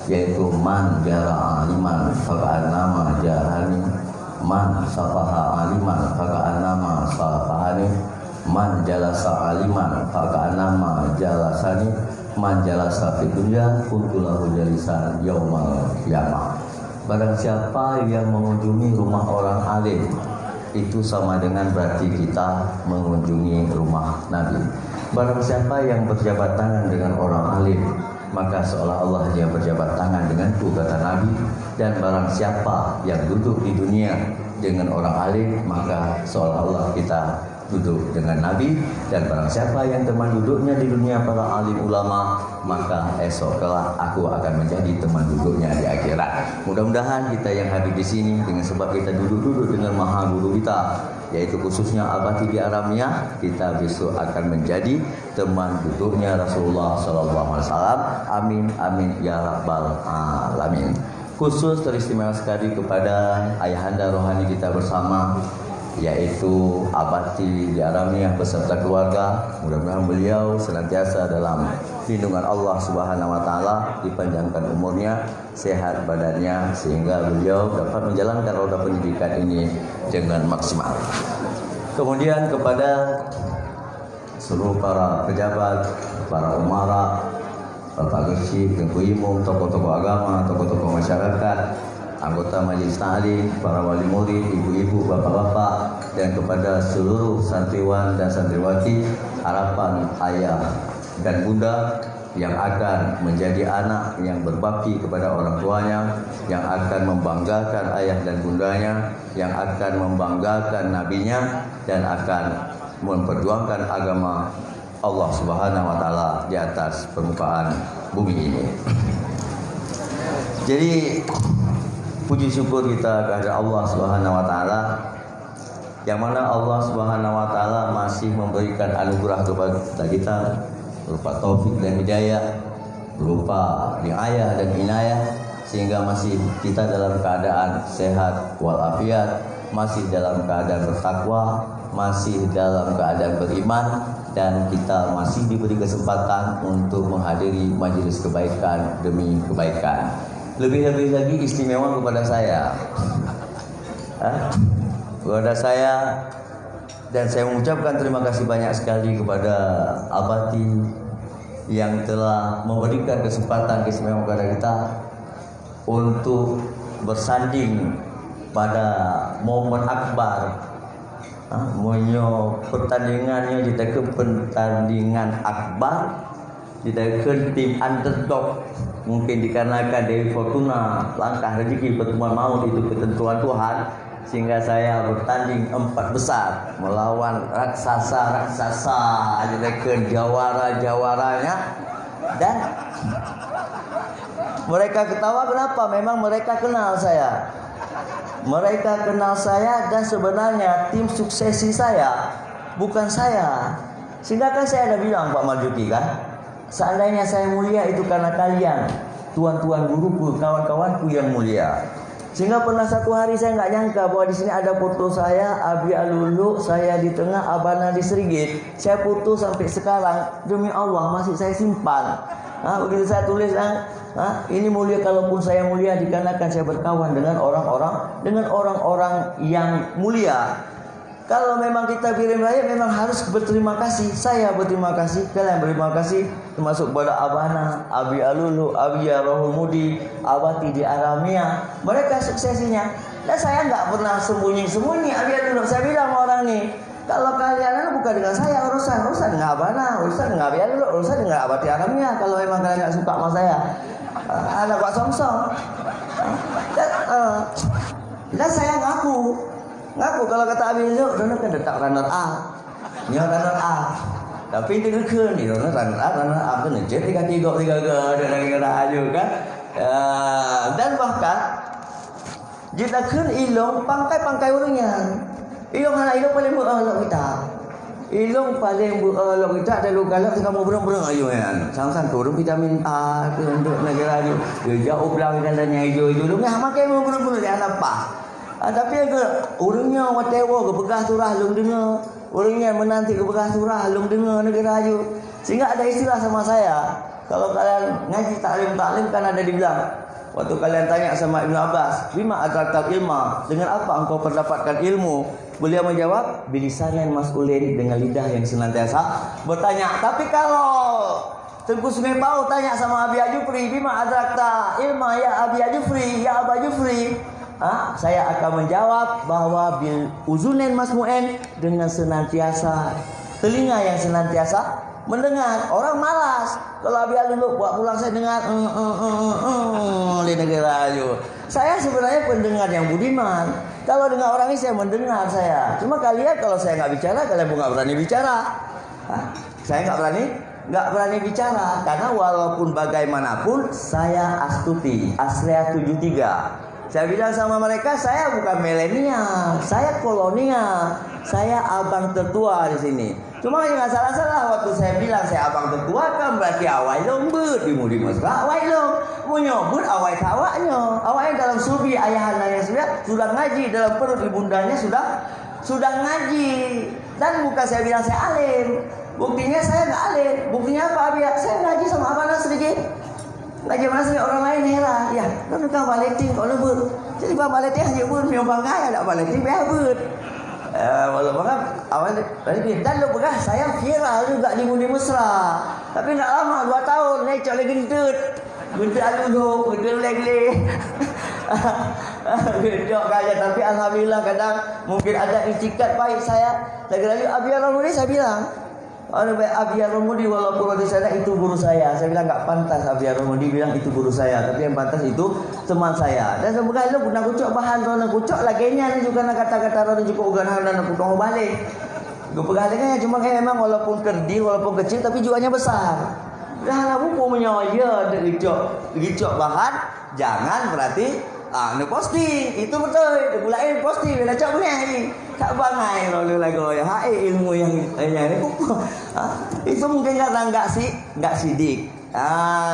yaitu man jara aliman faka'annama jarani, man safaha aliman faka'annama safahani, man jalasa aliman faka'annama jalasani, man jalasa fid dunya kuntulahu jalisan yaumal qiyamah. Barang siapa yang mengunjungi rumah orang alim, itu sama dengan berarti kita mengunjungi rumah Nabi. Barang siapa yang berjabat tangan dengan orang alim, maka seolah-olah dia berjabat tangan denganku, kata Nabi. Dan barang siapa yang duduk di dunia dengan orang alim, maka seolah-olah kita duduk dengan Nabi. Dan barang siapa yang teman duduknya di dunia para alim ulama, maka esok kelak aku akan menjadi teman duduknya di akhirat. Mudah-mudahan kita yang hadir di sini dengan sebab kita duduk-duduk dengan maha guru kita, yaitu khususnya Abati di Aramia, kita besok akan menjadi teman duduknya Rasulullah SAW. Amin amin ya rabbal alamin. Khusus teristimewa sekali kepada ayahanda rohani kita bersama, yaitu Abati di Aramia beserta keluarga. Mudah-mudahan beliau senantiasa dalam lindungan Allah Subhanahu wa taala, dipanjangkan umurnya, sehat badannya, sehingga beliau dapat menjalankan roda pendidikan ini dengan maksimal. Kemudian kepada seluruh para pejabat, para umara, Bapak Gesih, Tengku Imum, tokoh-tokoh agama, tokoh-tokoh masyarakat, anggota majelis ta'lim, para wali murid, ibu-ibu, bapak-bapak, dan kepada seluruh santriwan dan santriwati, harapan ayah dan bunda yang akan menjadi anak yang berbakti kepada orang tuanya, yang akan membanggakan ayah dan bundanya, yang akan membanggakan nabinya, dan akan memperjuangkan agama Allah Subhanahu wa taala di atas permukaan bumi ini. Jadi puji syukur kita kepada Allah Subhanahu wa taala, yang mana Allah Subhanahu wa taala masih memberikan anugerah kepada kita berupa taufik dan hidayah, berupa riayah dan inayah, sehingga masih kita dalam keadaan sehat walafiat, masih dalam keadaan bertakwa, masih dalam keadaan beriman, dan kita masih diberi kesempatan untuk menghadiri majelis kebaikan demi kebaikan. Lebih-lebih lagi istimewa kepada saya, dan saya mengucapkan terima kasih banyak sekali kepada Abati yang telah memberikan kesempatan istimewa kepada kita untuk bersanding pada momen akbar. Pertandingannya kita pertandingan akbar, kita tim underdog. Mungkin dikarenakan Dewi Fortuna langkah rezeki pertemuan maut itu ketentuan Tuhan, sehingga saya bertanding 4 besar melawan raksasa-raksasa, jadikan jawara-jawaranya, dan mereka ketawa. Kenapa? Memang mereka kenal saya. Mereka kenal saya, dan sebenarnya tim suksesi saya bukan saya. Sehingga kan saya ada bilang Pak Marjuki kan, seandainya saya mulia itu karena kalian, tuan-tuan guruku, kawan-kawanku yang mulia. Sehingga pernah satu hari saya nggak nyangka bahwa di sini ada foto saya, Abi Alulu, saya di tengah, Abana di Serigit. Saya foto sampai sekarang, demi Allah masih saya simpan. Begitu saya tulis, ini mulia, kalaupun saya mulia dikarenakan saya berkawan dengan orang-orang yang mulia. Kalau memang kita kirim raya, memang harus berterima kasih. Saya berterima kasih, kalian berterima kasih, termasuk kepada Abana, Abi Alulu, Abi Rohul Mudi, Abati di Aramia. Mereka suksesinya, dan saya nggak pernah sembunyi-sembunyi. Abi Alulu, saya bilang sama orang nih, kalau kalian bukan dengan saya urusan dengan Abana, urusan dengan Abi Alulu, urusan dengan Abati Aramia. Kalau memang kalian nggak suka sama saya, anak Pak Somsong. Dan saya ngaku kalau kata Abi Alulu, dona kan detak runner up, runner up. Tapi itu kan ni dona runner up tu ngejet 3-3 dan lagi kena aju kan. Dan bahkan kita kan ilong pangkai orangnya. Ilong paling berolok kita. Ilong paling berolok kita ada kalau kita mau berang-berang ayo kan. Sang-sang turun vitamin A tu untuk negara tu. Dia jauh belang kalanya hijau itu. Lu makai mau berang-berang dia apa? Tapi agak orangnya watewa ke begah surah lung dengar. Orangnya menanti ke begah surah lung dengar negara tu. Sehingga ada istilah sama saya. Kalau kalian ngaji taklim kan ada dibilang, waktu kalian tanya sama Ibnu Abbas, bima adraktal ilma, dengan apa engkau mendapatkan ilmu? Beliau menjawab, bilisanin mas'ulin, dengan lidah yang senantiasa bertanya. Tapi kalau Tengku Sungai Pau tanya sama Abi Ajufri, bima adrakta ilma ya Abi Ajufri, ya Aba Jufri, saya akan menjawab bahwa bil uzunen masmu'en, dengan senantiasa telinga yang senantiasa mendengar. Orang malas. Kalau Abi Aluluk buat pulang saya dengar di negara ayu. Saya sebenarnya pendengar yang budiman. Kalau dengar orang ini saya mendengar saya. Cuma kalian kalau saya nggak bicara, kalian nggak berani bicara. Saya nggak berani bicara karena walaupun bagaimanapun saya astuti, Asrea 73. Saya bilang sama mereka, saya bukan milenial, saya kolonial, saya abang tertua di sini. Cuma jangan salah-salah, waktu saya bilang saya abang tertua kan berarti awai lombut di mudi mesra, awai long menyebut awai tawaknya, awai dalam subi ayahandanya sudah ngaji, dalam perut ibundanya sudah ngaji. Dan bukan saya bilang saya alim, buktinya saya nggak alim, buktinya apa Abi? Saya ngaji sama Abang sedikit. Ngaji mana sih orang lain heran, ya, kan tukang baleting kok lebur. Jadi bang baleting aja pun, memang kaya ada baleting behabut. Walaupun kan awal baleting dan lo begah saya viral juga di Mudi Mesra. Tapi nggak lama 2 tahun, lecok lagi gendut alulu, gendut lagi. Gendut kaya, tapi alhamdulillah kadang mungkin ada itikat baik saya. Lagi-lagi Abi Al-Mudi saya bilang. Abi Ar-Rumudi walaupun waktu saya itu guru saya. Saya bilang nggak pantas Abi Ar-Rumudi bilang itu guru saya, tapi yang pantas itu teman saya. Dan semoga lu guna kucuk bahan rona kucuk laginya ni juga nak kata-kata rona juga guna dan aku tong balik. Gue pegang cuma kayak memang walaupun kerdil walaupun kecil tapi jualnya besar. Dah lah buku menyoya kucuk bahan jangan berarti posting itu betul itu mulai posting bila cak punya ini tak bangai lalu lagu ya ilmu yang ini itu mungkin karena nggak sidik.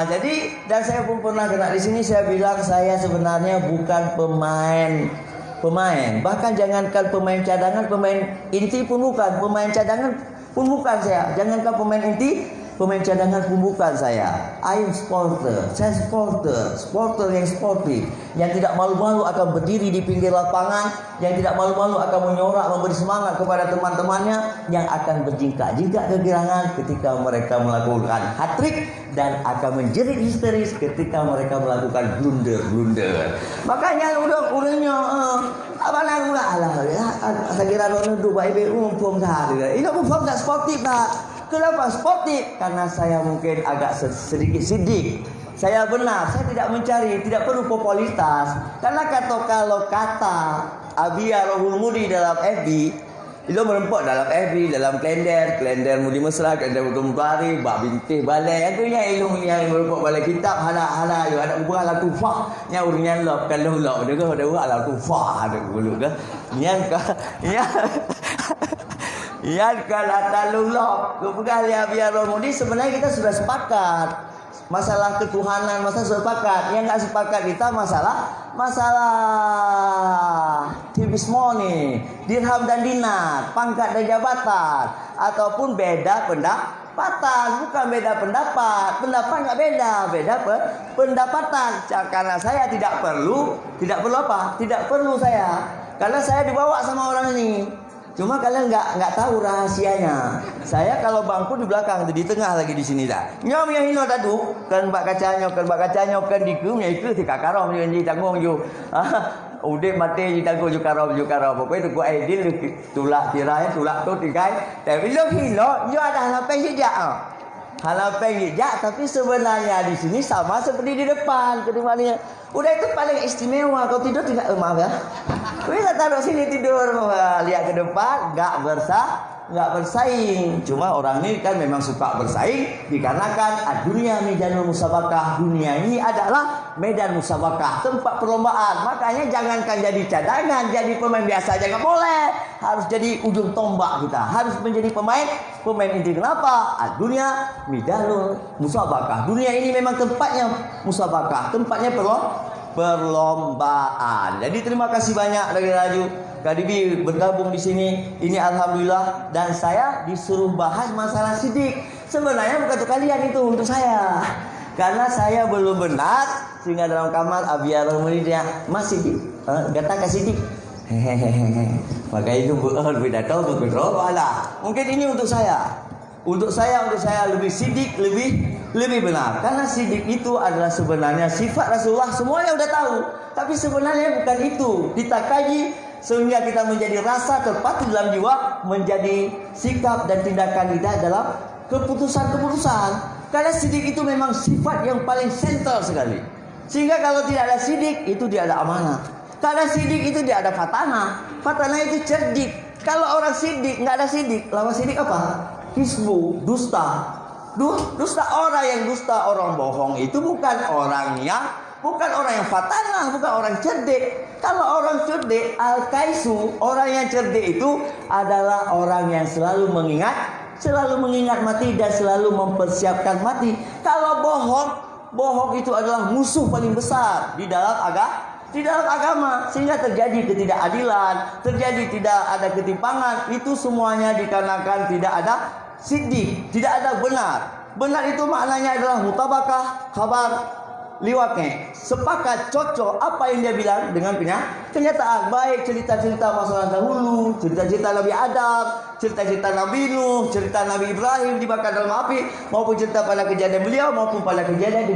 Jadi dan saya pun pernah kena di sini saya bilang saya sebenarnya bukan pemain bahkan jangankan pemain cadangan, pemain inti pun bukan, pemain cadangan pun bukan saya, jangankan pemain inti, pemain cadangan pun bukan saya. I am supporter. Saya supporter yang sportif, yang tidak malu-malu akan berdiri di pinggir lapangan, yang tidak malu-malu akan menyorak memberi semangat kepada teman-temannya, yang akan berjingkak-jingkak kegirangan ketika mereka melakukan hat-trick dan akan menjerit histeris ketika mereka melakukan blunder. Makanya udahnya apa nak pula alah saya kira Ronaldo baik umum sehari. Ini umum tak sportif tak. Kenapa sportif? Karena saya mungkin agak sedikit sidik. Saya benar, saya tidak mencari, tidak perlu popularitas. Karena kalau kata Abi Ar-Rumudi dalam FB, itu merempok dalam FB, dalam kalender Mudi Mesra, kalender Mutari, Bak Bintih Balai. Itu ilmu yang merempok balai kitab, hala yo ada ubah la tufah. Nya urnya lop kalau lop dia ada ubah la tufah ada dulu ke. Ya kalau talullah kepegang Abi Ar-Rumudi sebenarnya kita sudah sepakat masalah ketuhanan, masalah sepakat. Yang nggak sepakat kita masalah tibismoni, dirham dan dinar, pangkat dan jabatan, ataupun beda pendapatan. Bukan beda pendapat nggak beda pendapatan. Karena saya tidak perlu apa? Tidak perlu saya, karena saya dibawa sama orang ini. Cuma kalian nggak tahu rahasianya. Saya kalau bangku di belakang, di tengah lagi di sini dah. Nyom yang hino tadu kan bak kacanya kan dikumnya itu di kakarom yang ditanggung ju. Udah mati ditanggung ju karom. Pokoknya itu gua idil tulak tirai tulak tu tigai. Tapi lo hino jo ada halapan hijak tapi sebenarnya di sini sama seperti di depan kedepannya. Udah itu paling istimewa. Kau tidur tidak maaf ya. Bisa taruh sini tidur, lihat ke depan, nggak bersaing. Cuma orang ini kan memang suka bersaing dikarenakan dunia medan musabakah. Dunia ini adalah medan musabakah, tempat perlombaan. Makanya jangankan jadi cadangan, jadi pemain biasa aja nggak boleh. Harus jadi ujung tombak kita. Harus menjadi pemain inti. Kenapa? Dunia medan musabakah. Dunia ini memang tempatnya musabakah, tempatnya perlombaan. Jadi terima kasih banyak dari Raju Kadibi bergabung di sini. Ini alhamdulillah, dan saya disuruh bahas masalah sidik. Sebenarnya bukan untuk kalian, itu untuk saya. Karena saya belum benar, sehingga dalam kamar abiarul muridnya masih di gata kasidik. Hehehe. Maka itu berpidato untuk berdoa lah. Mungkin ini untuk saya. Untuk saya lebih sidik, lebih benar. Karena sidik itu adalah sebenarnya sifat Rasulullah, semuanya udah tahu. Tapi sebenarnya bukan itu. Kita kaji sehingga kita menjadi rasa terpatri dalam jiwa, menjadi sikap dan tindakan kita dalam keputusan-keputusan. Karena sidik itu memang sifat yang paling sentral sekali. Sehingga kalau tidak ada sidik, itu tidak ada amanah. Karena sidik itu tidak ada fatana. Fatana itu cerdik. Kalau orang sidik, nggak ada sidik. Lawan sidik apa? Hizbu, dusta. Dusta, orang yang dusta, orang bohong itu bukan orang yang fatana, bukan orang cerdik. Kalau orang cerdik, al-kaisu, orang yang cerdik itu adalah orang yang selalu mengingat mati dan selalu mempersiapkan mati. Kalau bohong itu adalah musuh paling besar di dalam agama, sehingga terjadi ketidakadilan, terjadi tidak ada ketimpangan. Itu semuanya dikarenakan tidak ada sidik, tidak ada benar. Benar itu maknanya adalah mutabakah, kabar liwatnya, sepakat, cocok apa yang dia bilang dengan kenyataan. Baik cerita-cerita masalah dahulu, cerita-cerita Nabi Adam, cerita-cerita Nabi Nuh, cerita Nabi Ibrahim dibakar dalam api, maupun cerita pada kejadian beliau, maupun pada kejadian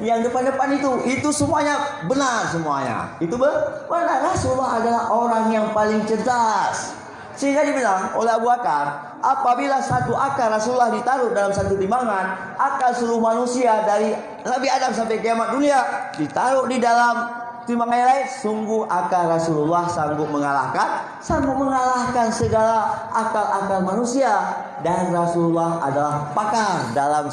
yang depan-depan itu semuanya benar semuanya. Itu benar. Rasulullah adalah orang yang paling cerdas. Sehingga dibilang oleh Abu Bakar, apabila satu akal Rasulullah ditaruh dalam satu timbangan, akal seluruh manusia dari Nabi Adam sampai kiamat dunia ditaruh di dalam timbangan yang lain, sungguh akal Rasulullah sanggup mengalahkan segala akal-akal manusia. Dan Rasulullah adalah pakar dalam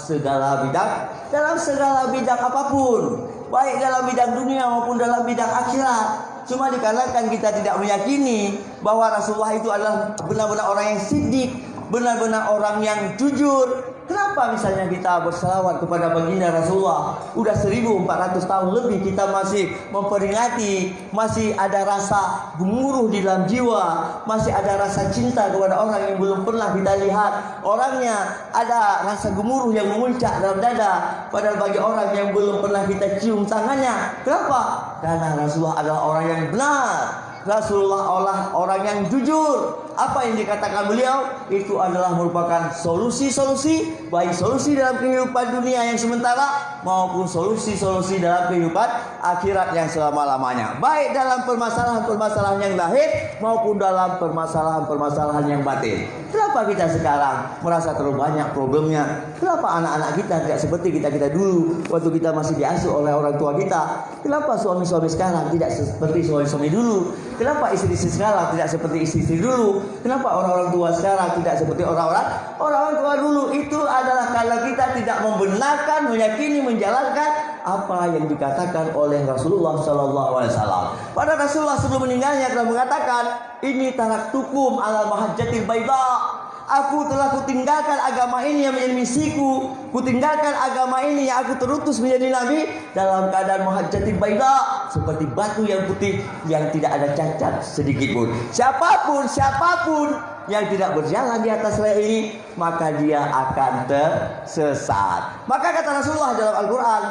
segala bidang apapun, baik dalam bidang dunia maupun dalam bidang akhirat. Cuma dikarenakan kita tidak meyakini bahwa Rasulullah itu adalah benar-benar orang yang sidik, benar-benar orang yang jujur. Kenapa misalnya kita berselawat kepada baginda Rasulullah udah 1400 tahun lebih, kita masih memperingati, masih ada rasa gemuruh di dalam jiwa, masih ada rasa cinta kepada orang yang belum pernah kita lihat orangnya, ada rasa gemuruh yang memuncak dalam dada, padahal bagi orang yang belum pernah kita cium tangannya. Kenapa? Karena Rasulullah adalah orang yang benar, Rasulullah adalah orang yang jujur. Apa yang dikatakan beliau itu adalah merupakan solusi-solusi, baik solusi dalam kehidupan dunia yang sementara maupun solusi-solusi dalam kehidupan akhirat yang selama-lamanya, baik dalam permasalahan-permasalahan yang lahir maupun dalam permasalahan-permasalahan yang batin. Kenapa kita sekarang merasa terlalu banyak problemnya? Kenapa anak-anak kita tidak seperti kita dulu waktu kita masih diasuh oleh orang tua kita? Kenapa suami-suami sekarang tidak seperti suami-suami dulu? Kenapa istri-istri sekarang tidak seperti istri-istri dulu? Kenapa orang-orang tua sekarang tidak seperti orang-orang tua dulu? Itu adalah kalau kita tidak membenarkan, meyakini, menjalankan apa yang dikatakan oleh Rasulullah SAW. Pada Rasulullah sebelum meninggalnya telah mengatakan, ini taraktukum ala mahajjatil baida. Aku telah kutinggalkan agama ini yang menjadi misiku. Kutinggalkan agama ini yang aku terutus menjadi nabi dalam keadaan mahajjatil baida, seperti batu yang putih yang tidak ada cacat sedikit pun. Siapapun yang tidak berjalan di atas rel ini, maka dia akan tersesat. Maka kata Rasulullah dalam Al-Quran,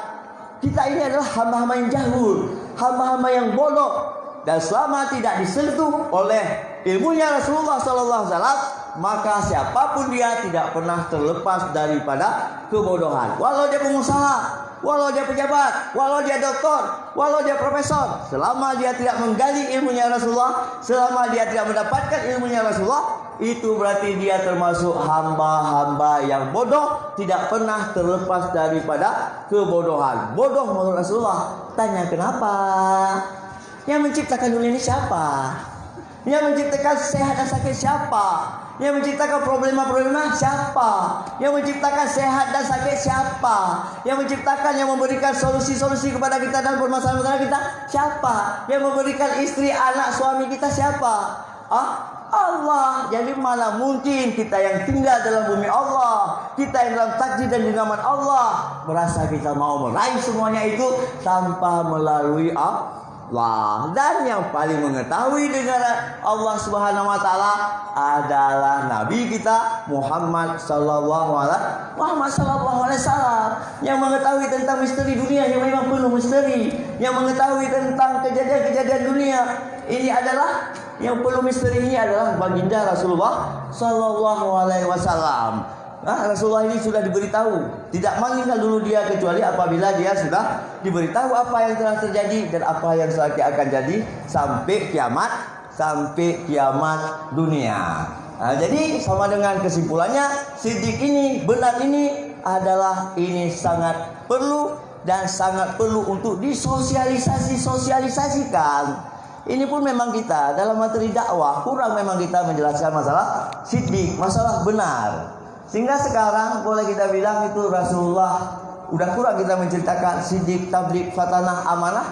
kita ini adalah hamba-hamba yang jahul, hamba-hamba yang bodoh, dan selama tidak disentuh oleh ilmunya Rasulullah SAW, maka siapapun dia tidak pernah terlepas daripada kebodohan. Walau dia pengusaha, walau dia pejabat, walau dia doktor, walau dia profesor, selama dia tidak menggali ilmunya Rasulullah, selama dia tidak mendapatkan ilmunya Rasulullah, itu berarti dia termasuk hamba-hamba yang bodoh, tidak pernah terlepas daripada kebodohan. Bodoh menurut Rasulullah. Tanya kenapa? Yang menciptakan dunia ini siapa? Yang menciptakan sehat dan sakit siapa? Yang menciptakan problema-problema siapa? Yang menciptakan sehat dan sakit siapa? Yang menciptakan, yang memberikan solusi-solusi kepada kita dalam permasalahan kita siapa? Yang memberikan istri, anak, suami kita siapa? Allah. Jadi mana mungkin kita yang tinggal dalam bumi Allah, kita yang dalam takdir dan genggaman Allah, merasa kita mau meraih semuanya itu tanpa melalui Allah. Dan yang paling mengetahui dengan Allah Subhanahu wa taala adalah nabi kita Muhammad sallallahu alaihi wasallam, yang mengetahui tentang misteri dunia yang memang penuh misteri, yang mengetahui tentang kejadian-kejadian dunia. Ini adalah yang perlu misteri, ini adalah baginda Rasulullah sallallahu alaihi wasallam. Rasulullah ini sudah diberitahu, tidak meninggal dulu dia kecuali apabila dia sudah diberitahu apa yang telah terjadi dan apa yang akan jadi sampai kiamat dunia. Jadi sama dengan kesimpulannya, Siddiq ini, benar ini adalah ini sangat perlu dan sangat perlu untuk disosialisasikan. Ini pun memang kita dalam materi dakwah kurang memang kita menjelaskan masalah Siddiq, masalah benar. Sehingga sekarang boleh kita bilang itu Rasulullah udah kurang kita menceritakan Siddiq, tabligh, fatanah, amanah.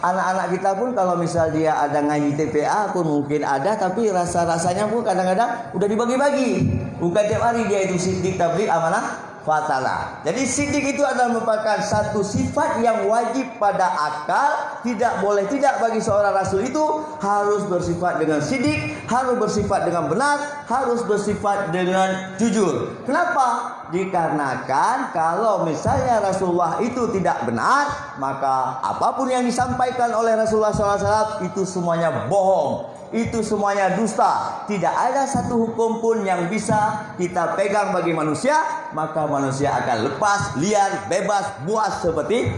Anak-anak kita pun kalau misal dia ada ngaji TPA pun mungkin ada, tapi rasa-rasanya pun kadang-kadang udah dibagi-bagi. Bukan tiap hari dia itu Siddiq, tabligh, amanah, fatanah. Jadi Siddiq itu adalah merupakan satu sifat yang wajib pada akal, tidak boleh tidak bagi seorang rasul itu harus bersifat dengan siddiq, harus bersifat dengan benar, harus bersifat dengan jujur. Kenapa? Dikarenakan kalau misalnya Rasulullah itu tidak benar, maka apapun yang disampaikan oleh Rasulullah SAW itu semuanya bohong, itu semuanya dusta. Tidak ada satu hukum pun yang bisa kita pegang bagi manusia, maka manusia akan lepas, liar, bebas, buas seperti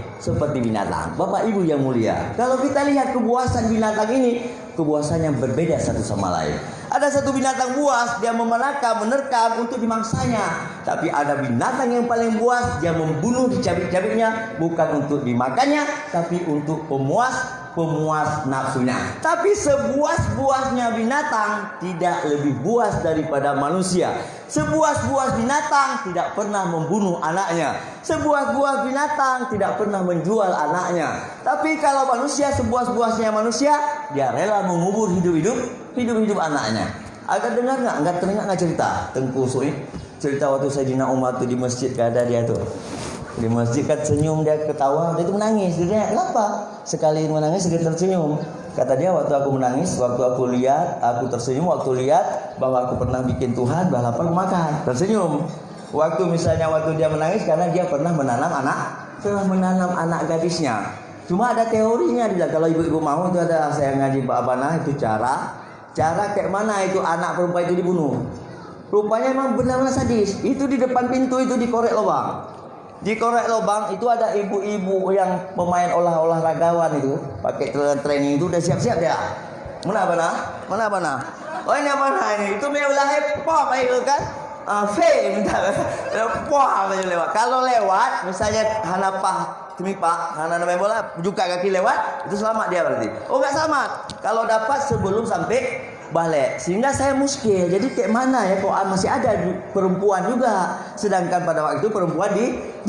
binatang. Bapak Ibu yang mulia, kalau kita lihat kebuasan binatang ini, kebuasannya berbeda satu sama lain. Ada satu binatang buas, dia menerkam untuk dimangsanya. Tapi ada binatang yang paling buas, dia membunuh, dicabik-cabiknya, bukan untuk dimakannya, tapi untuk pemuas nafsunya. Tapi sebuas-buasnya binatang tidak lebih buas daripada manusia. Sebuas-buas binatang tidak pernah membunuh anaknya. Sebuas-buas binatang tidak pernah menjual anaknya. Tapi kalau manusia, sebuas-buasnya manusia, dia rela mengubur hidup-hidup anaknya. Agak dengar nggak? Nggak terdengar nggak cerita Tengku Sui? Cerita waktu Sayyidina Umar tuh di masjid, ada dia tuh di masjid kan senyum, dia ketawa, dia itu menangis. Dia tanya, kenapa? Sekali menangis, sekali tersenyum. Kata dia, waktu aku menangis, waktu aku lihat, aku tersenyum waktu lihat bahwa aku pernah bikin Tuhan balapan makan, tersenyum. Waktu dia menangis karena dia pernah menanam anak gadisnya. Cuma ada teorinya, kalau ibu-ibu mau itu ada, saya ngaji Ba'abana itu cara kayak mana itu anak perempuan itu dibunuh. Rupanya memang benar-benar sadis. Itu di depan pintu itu dikorek lubang. Di korek lubang itu ada ibu-ibu yang pemain olahragawan itu, pakai training itu udah siap-siap dia. Mana apa? Oh ini apa ini? Itu ulah hepop itu kan? Minta apa lewat. Kalau lewat misalnya hanapah Temipak, hana namanya bola, buka kaki lewat, itu selamat dia berarti. Oh enggak selamat. Kalau dapat sebelum sampai balik. Sehingga saya muskil. Jadi kayak mana ya kok masih ada perempuan juga. Sedangkan pada waktu itu perempuan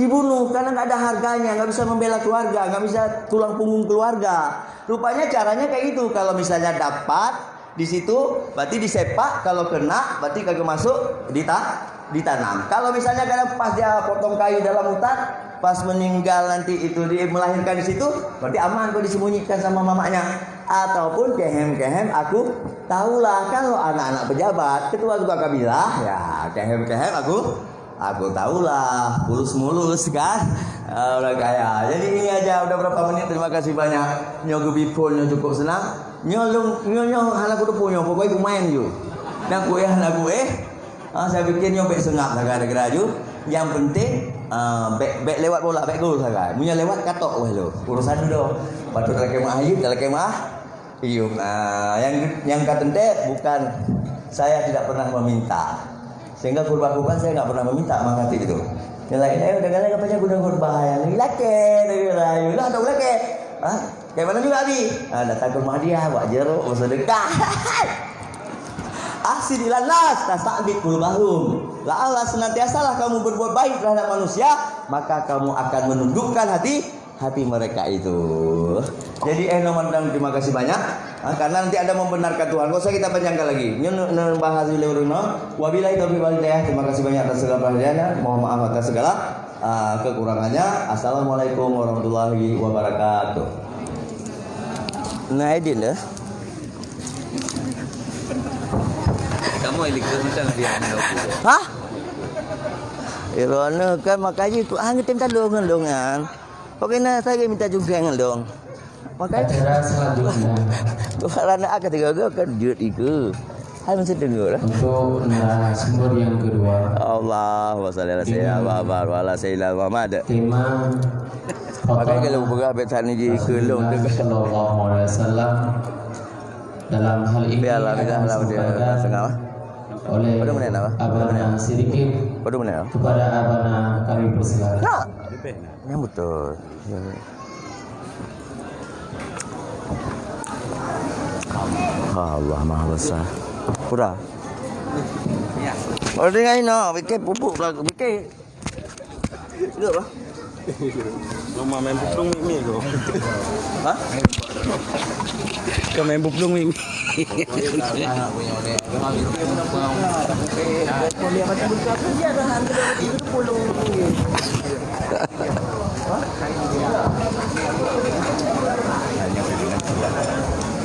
dibunuh karena nggak ada harganya, nggak bisa membela keluarga, nggak bisa tulang punggung keluarga. Rupanya caranya kayak gitu. Kalau misalnya dapat di situ, berarti disepak. Kalau kena, berarti kagak masuk ditanam. Kalau misalnya kadang pas dia potong kayu dalam hutan, pas meninggal nanti itu dia melahirkan di situ, berarti aman kok disembunyikan sama mamanya. Ataupun kehem aku tahulah kalau anak-anak pejabat, ketua-ketua kabilah, ya kehem aku tahulah, mulus kan, udah kaya. Jadi ini aja, udah berapa menit, terima kasih banyak. Nyogu bipolnya cukup senang. Nyolong anak kudu punya, pokoknya aku main ju. Dan anak gue, saya pikir nyobek sengap negara ju. Yang penting bek lewat bola, bek gol saja. Punya lewat katok weh lo. Urusan dulu. Patut kemah ayub, kemah. Iya. Yang katente bukan, saya tidak pernah meminta. Sehingga kurban saya enggak pernah meminta makati itu. Yang lain udah galak apa aja gudang kurban. Lagi lah dong lagi. Kayak mana juga Abi? Datang ke rumah dia, buat jeruk, buat sedekah. Ahsin ilan nas tasabik qulubahum. La'alla senantiasalah kamu berbuat baik terhadap manusia, maka kamu akan menundukkan hati mereka itu. Jadi nomandang terima kasih banyak. Karena nanti ada membenarkan Tuhan. Enggak usah kita panjangkan lagi. Nyu bahas leuruna. Wabillahi taufiq wal hidayah. Terima kasih banyak atas segala perhatiannya. Mohon maaf atas segala kekurangannya. Assalamualaikum warahmatullahi wabarakatuh. Nah, edit dah. Kamu ilikkan macam dia. Hah? Irona kan makanya tu hang tem talung ngalungan. Pokoknya saya minta jumpa ngalung. Makanya Acara selanjutnya kerana aku tiga kan jut itu. Hai mesti dengar lah. untuk narasumber yang kedua, Allahumma shalli ala sayyidina Muhammad wa ala sayyidina Muhammad. tema Makanya kalau berapa betan ni kelung tu. Sallallahu Alaihi Wasallam. Dalam hal ini Biarlah akan dia disampaikan setengah. oleh Pada menit apa? Abana sedikit Pada mana? kepada Abana kami persilakan. Tak. Yang betul. Allah Maha Besar. Pura. Ya. Oh dengar ini, bikin pupuk lah, bikin. Tidak apa? Mama main buplung mimi ko. Hah? Kau main buplung mimi.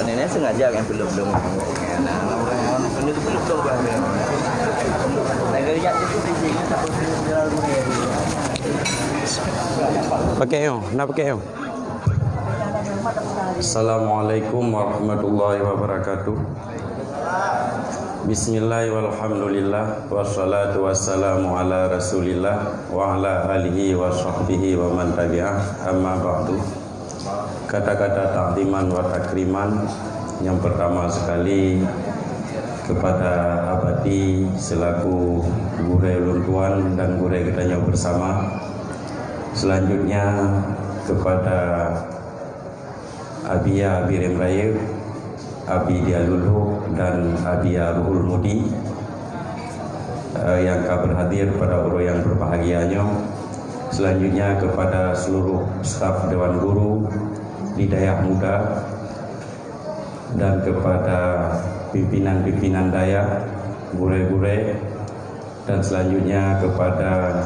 Nenek sengaja yang belum. Pakai yo, nak pakai yo. Assalamualaikum warahmatullahi wabarakatuh. Bismillah walhamdulillah wassalatu wassalamu ala rasulillah wa ala alihi wa sahbihi wa man tabi'ah, amma ba'du. Kata-kata takdiman wa takriman yang pertama sekali kepada Abadi selaku Gurei Luntuan dan Gurei Ketanyo bersama. Selanjutnya kepada Abia Birim Raya, Abi Dialulu dan Abia Ruhul Mudi yang akan berhadir pada urut yang berbahagianya. Selanjutnya kepada seluruh staf Dewan Guru Hidayah Muda dan kepada pimpinan-pimpinan daya, gure-gure, dan selanjutnya kepada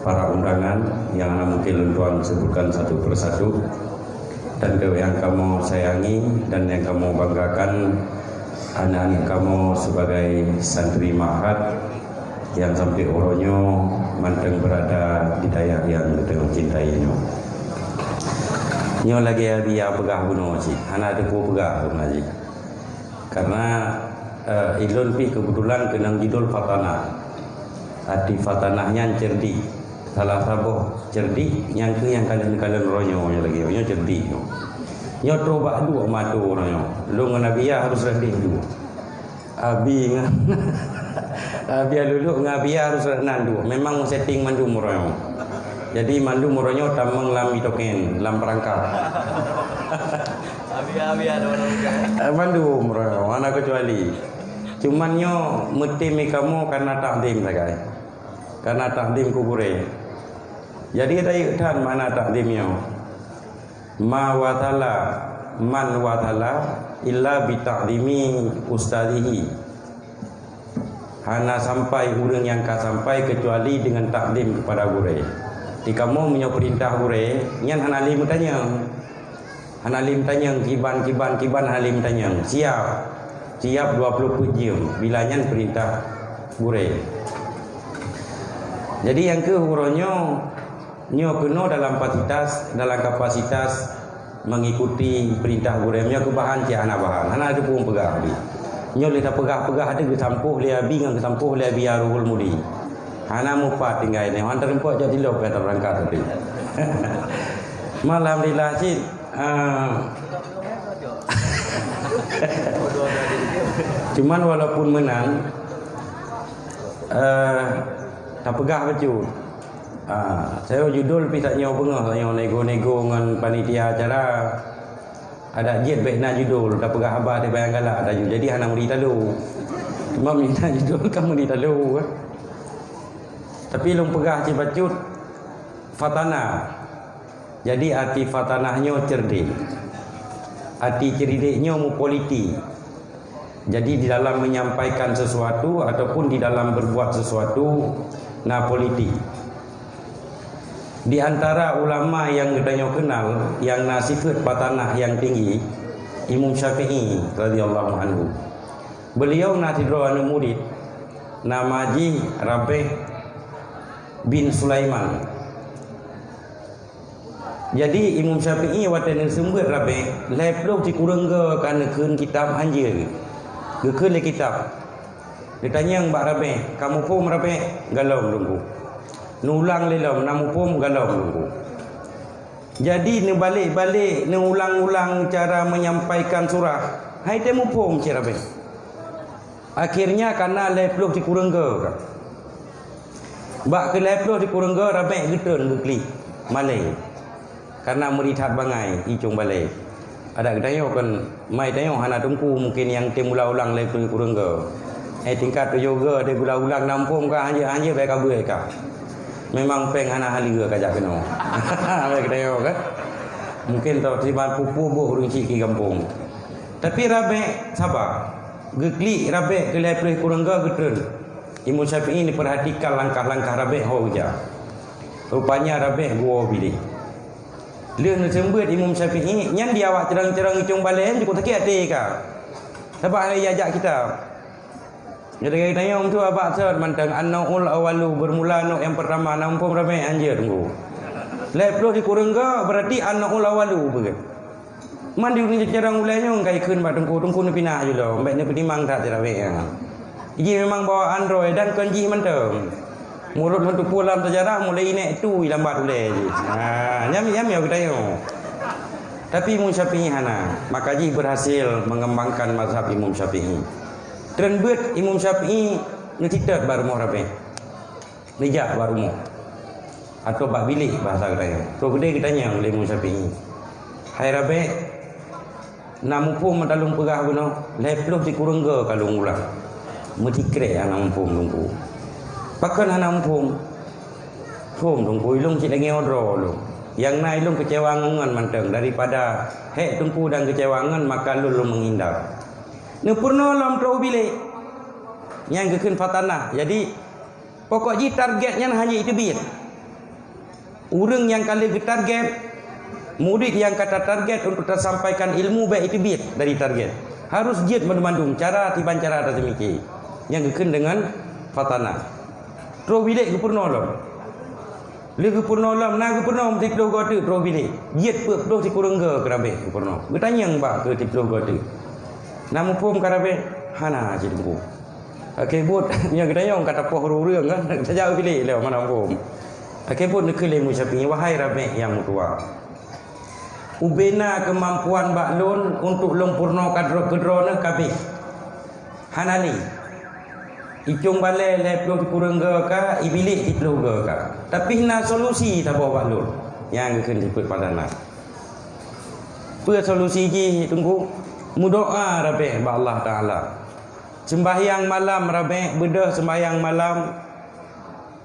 para undangan yang mungkin Luntuan sebutkan satu persatu, dan yang kamu sayangi dan yang kamu banggakan, anak-anak kamu sebagai santri ma'had yang sampai uronyo manteng berada di dayak yang kita cintainya. Nyo lagi dia pegah bunuh cik, anak ada ku pegah ngaji. Karena ilun pi kebetulan kenang judul fatanah. Arti fatanahnya cerdik. Salah satu cerdik yang ke yang kalian ronyo lagi, nyo cerdik. Nyo coba dua matu ronyo. Lu dengan Nabiya harus redih dulu. Abi dengan Abi dulu dengan Nabiya harus nandu. Memang setting mandu ronyo. Jadi mandu muronyo tamang lam itoken lam perangkap. Abi ada orang. Mandu muronyo mana kecuali. Cuman nyo metimi kamu karena takdim sagai. Karena takdim kubure. Jadi kita ikutkan mana takdimnya. Ma watala man watala illa bi takdimi ustadihi. Hana sampai urang yang ka sampai kecuali dengan takdim kepada gure. Di kamu punya perintah gure, nyan hanalim tanya. Hanalim tanya kiban halim tanya. Siap 20 jam bila nyan perintah gure. Jadi yang ke huronyo nyo kena dalam kapasitas mengikuti perintah gure. Nyo kebahan cia anak bahan. Hana ada pun pegah abi. Nyo lita pegah ada kesampuh le abi ngan kesampuh le abi Ruhul Mudi. Hana mupat tinggal ini. Hantar empok jadi lop kata berangkat tadi. Malam dilacit. Cuman walaupun menang, tak pegah baju. Saya judul pisah nyawa pengah, nyawa nego-nego dengan panitia acara. Ada jet baiknya judul, tak pegah abah dia bayang galak ada judul. Jadi hana muri talu. Cuma minta judul kamu di talu. Tapi lung pegah cipacut fatanah. Jadi arti fatanahnya cerdik. Arti cerdiknya mu politi. Jadi di dalam menyampaikan sesuatu ataupun di dalam berbuat sesuatu na politik. Di antara ulama yang kita kenal yang na sifat fatanah yang tinggi, Imam Syafi'i radhiyallahu anhu. Beliau natidro anu murid nama Haji Rabi' bin Sulaiman. Jadi Imam Syafi'i watan sumber Rabi' leplo ci kurangga kana keun kitab hanje. Gekeun le kitab. Ditanya Mbak Rabi', kamu pun Rabi' galau lunggu. Nulang lelam namu pun galau lunggu. Jadi ne balik-balik ne ulang-ulang cara menyampaikan surah. Hai temu pom cirabe. Akhirnya karena leplo di kurangga. Bak ke leplo di kurangga rabe geteun gekli malai. Karena meritat bangai icung balai. Ada gedayo kan mai tayo hana tungku mungkin yang temula ulang leplo di kurangga. Tingkat tu yoga de ulang nampung ka hanje bae kabue ka. Memang peng hana haliga kajak kena. Baik tayo kan. Mungkin tau terima pupu bu urang cik ki kampung. Tapi Rabi' sabar. Gekli Rabi' ke leplo kurangga geteun. Imam Syafi'i ni perhatikan langkah-langkah Rabi' ho ja. Rupanya Rabi' gua pilih. Leun sembet Imam Syafi'i nyan dia awak cerang-cerang icung balen cukup takik ate ka. Sebab dia ajak kita. Jadi kita tanya tu abak sert mantang an-naul awalu bermula nok yang pertama nampung Rabi' anjir tunggu. Leplo di kurangga berarti an-naul awalu begitu. Man di urin jarang ulainya kai keun ba tungku ni pinah je lo. Mbak ni petimang tak Rabi' ya. Ji memang bawa Android dan kunci mantang. Mulut untuk pulang sejarah mulai naik tu lambat ulai je. Nyam ya kita yo. Tapi Imam Syafi'i hana, maka ji berhasil mengembangkan mazhab Imam Syafi'i. Dan buat Imam Syafi'i ngetitat baru mau Rabi' nejak baru mau atau bak bilik bahasa kita. So gede kita tanya oleh Imam Syafi'i. Hai Rabi', namu pun mentalung pegah guna leploh di kurangga kalung ulang. Mesti krek anak pun tunggu. Pakan anak pun tunggu ilung cik lagi odro lu. Yang naik ilung kecewangan manteng daripada hek tunggu dan kecewangan maka lu menghindar. Ne purna lam trau bilik yang gekeun fatanah. Jadi pokok ji targetnya hanya itu biar. Urang yang kali ke target, murid yang kata target untuk tersampaikan ilmu baik itu biar dari target. Harus jid mandung cara tiban cara ada semiki. Yang gekeun dengan fatanah. Trau bilik ke purna lam. Le ke purna lam na ke purna mesti puluh gote trau bilik. Jid puluh di kurangga kerabe ke purna. Getanya mbak ke 30 gote. Namun pun karabe hana je tunggu. Kebut yang kita yang kata poh rurang kan sejak pilih le mana pun. Kebut nak ke Imam Syafi'i wahai Rabi' yang mutua. Ubena kemampuan baklun untuk lempurna kadro-kadrona kabeh. Hanani. Icung balai leplo kurangga ka ibilik diploga ka. Tapi na solusi tak bawa baklun. Yang keun diput padana. Pe solusi ji tunggu mudoa Rabi' ba Allah Taala. Sembahyang malam Rabi' bedah sembahyang malam.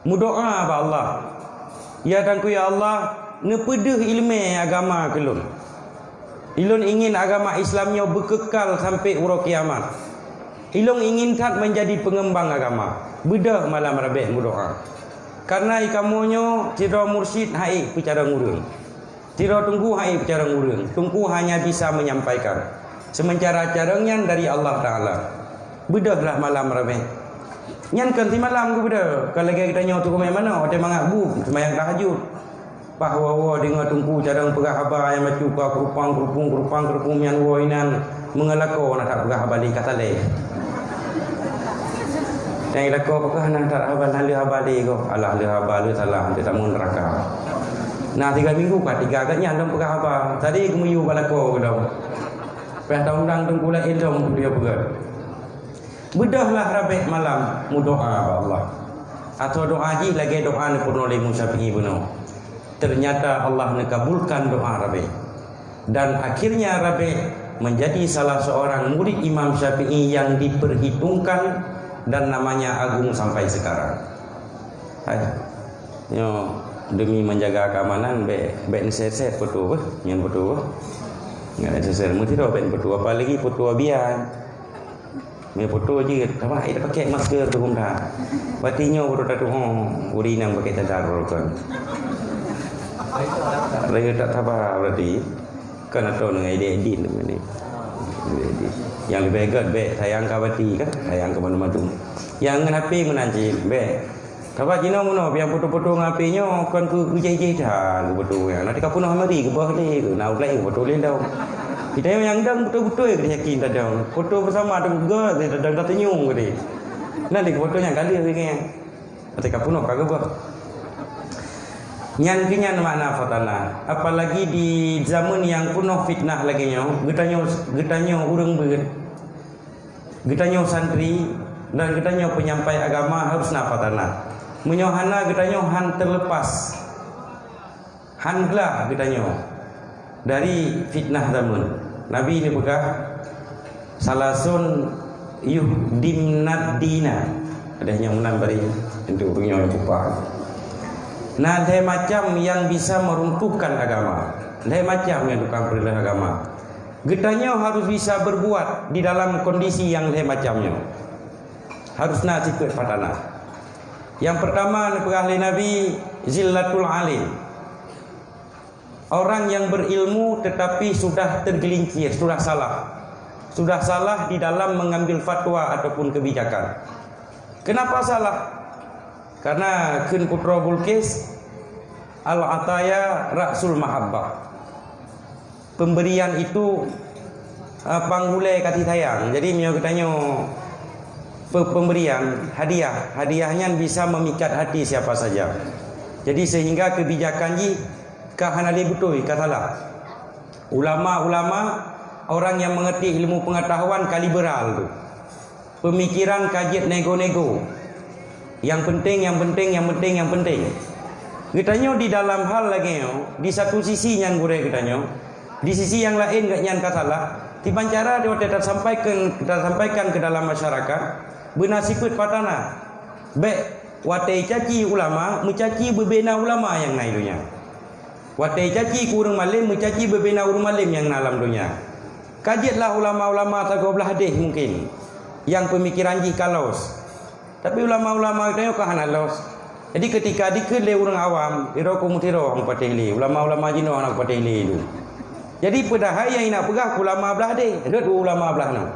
Mudoa ba Allah. Ya tangku ya Allah, ngepedeh ilmu agama kelun. Ilun ingin agama Islamnya berkekal sampai urang kiamat. Ilun ingin tak menjadi pengembang agama. Bedah malam Rabi' mudoa. Karena ikamonyo tira mursyid hai bicara ngurung. Tira tunggu hai bicara ngurung. Tunggu hanya bisa menyampaikan. Sementara caranya dari Allah Ta'ala. Bedahlah malam Rabi'. Nyan kan ti malam ku beda. Kalau lagi kita nyaw tu ke mana? Ada mangabuk sembahyang tahajud. Bahwa dengar tungku cadang pegah haba yang macu ka kerupang yang woinan mengelako nak tak pegah habali kata le. Yang ilako pegah nak tak habal hali habali ko. Alah hali habali salah dia tamu neraka. Nah 3 minggu ka 3 agaknya andam pegah haba. Tadi kemuyu balako ko. Peh taundang tungku la ilmu dia pegah. Bedahlah Rabi' malam mudoa Allah. Atau doa ji lagi doa ni purna oleh Imam Syafi'i benar. Ternyata Allah nakabulkan doa Rabi'. Dan akhirnya Rabi' menjadi salah seorang murid Imam Syafi'i yang diperhitungkan dan namanya agung sampai sekarang. Hai. Yo demi menjaga keamanan be set foto nyen foto. Enggak ada set mesti ro ben foto apalagi foto biar. Me foto je apa ida pakai masker tu kumda. Batinyo foto tu uri nang pakai tadar kan. Lagi tak sabar berarti kan atau dengan edit ni. Yang lebih hebat be sayang kawati kan, sayang ke mana-mana. Yang ngapi menanci be. Kawan Cina mana yang foto-foto ngapinya kan ku jai-jai dah betul ya. Nanti kau nak mari ke bawah ni ke nak lain betul lain dah. Kita yang dang betul-betul ke yakin dah dah. Foto bersama ada juga dia dah tersenyum ke dia. Nanti fotonya kali ni. Nanti kau nak kagak bah. Nyan kinyan makna fatana. Apalagi di zaman yang penuh fitnah lagi nyo, getanya urang beut. Getanya santri dan getanya penyampai agama harus nafatana. Menyohana getanya han terlepas. Han gelah getanya dari fitnah zaman. Nabi ini pegah salasun yuhdimnad dina. Ada yang menambari untuk orang yang kupah. Nah, ada macam yang bisa meruntuhkan agama. Ada macam yang tukang perintah agama. Getanya harus bisa berbuat di dalam kondisi yang ada macamnya. Harus nak ikut fatana. Yang pertama oleh Nabi zillatul alim. Orang yang berilmu tetapi sudah tergelincir, sudah salah. Sudah salah di dalam mengambil fatwa ataupun kebijakan. Kenapa salah? Karena kun putra Bulqis al-ataya ra'sul mahabbah. Pemberian itu panggulai kasih sayang. Jadi mio katanya pemberian hadiahnya bisa memikat hati siapa saja. Jadi sehingga kebijakan ji kahanali betul katalah. Ulama-ulama orang yang mengerti ilmu pengetahuan kaliberal tu. Pemikiran kajian nego-nego. Yang penting. Katanya di dalam hal lagi di satu sisi yang gure katanya, di sisi yang lain gak nyan katalah. Tiban cara dia kita sampaikan ke dalam masyarakat benasifat patana. Baik watai caci ulama, mencaci berbena ulama yang naik dunia. Watai caci kurang malim, mencaci berbena urang malim yang dalam dunia. Kajiatlah ulama-ulama tak belah hadis mungkin yang pemikiran ji kalos. Tapi ulama-ulama kita kah halos. Jadi ketika dikelai orang awam, iro kumutiro ang patili, ulama-ulama jino ang patili itu. Jadi padahal yang nak pegah ulama belah deh, ada ulama belah nak.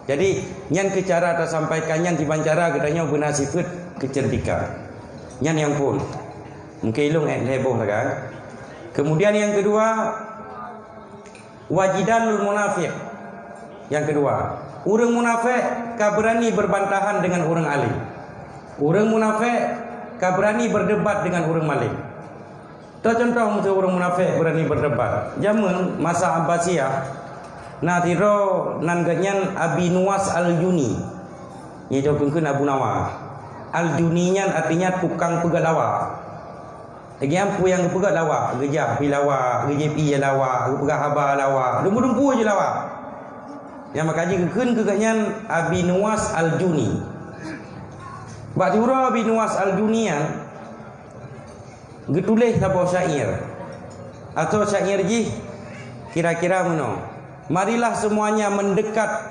Jadi yang kecara tersampaikan yang dibancara katanya benar sifat kecerdikan. Yang pun mungkin ilung heboh kan. Kemudian yang kedua wajidanul munafik. Yang kedua, orang munafik kah berani berbantahan dengan orang alim. Orang munafik kah berani berdebat dengan orang malim. Contoh macam orang munafik berani berdebat. Zaman masa Abbasiyah, natiro nanganyan Abi Nuwas Al-Juni. Ini jawabkan Abu Nawas. Al-Juninya artinya tukang pegat lawa. Lagi ampu yang pegat lawa, gejah pi lawa, gejepi lawa, pegat haba lawa, dumpu je lawa. Yang makaji keun keganyan Abi Nuwas Al-Juni. Bak tiura Abi Nuwas Al-Junian getulih sabo syair atau syair ji kira-kira mana? Marilah semuanya mendekat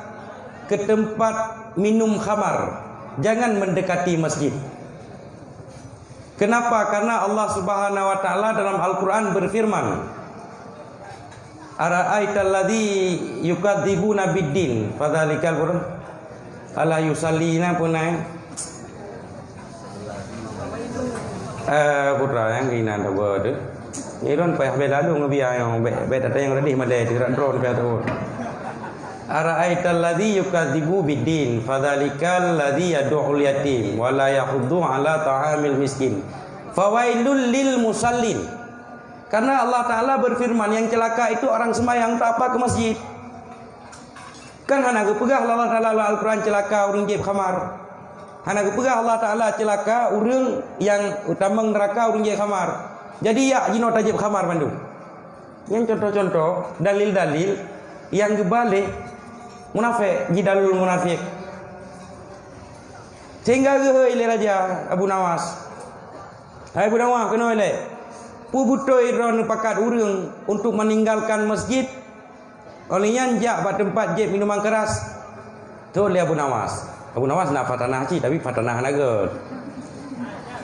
ke tempat minum khamar, jangan mendekati masjid. Kenapa? Karena Allah Subhanahu wa taala dalam Al-Qur'an berfirman, ara'aital ladzi yukadzibuna biddin fadzalikal qur'an ala yusallina punai putra yang kena tak buat tu. Ni ron payah lalu ngebiar yang bet ada yang redih madai tidak drone payah tu. Ara'aital ladzi yukadzibu biddin fadzalikal ladzi yad'ul yatim wa la yahuddu ala ta'amil miskin. Fawailul lil musallin. Karena Allah Taala berfirman yang celaka itu orang sembahyang tak apa ke masjid. Kan hana gepegah Allah Taala Al-Qur'an celaka orang jeb khamar. Hana gepegah Allah Taala celaka urang yang utama neraka urang je khamar. Jadi ya jino tajib khamar bandu. Yang contoh-contoh dalil-dalil yang gebalik munafik, jidalul munafik. Sehingga gehoi le raja Abu Nawas. Hai Abu Nawas kena le. Pu butoi ron pakat urang untuk meninggalkan masjid. Olehnya jak ba tempat je minuman keras. Tu le Abu Nawas. Abu Nawas nak fatanah ci tapi fatanah naga.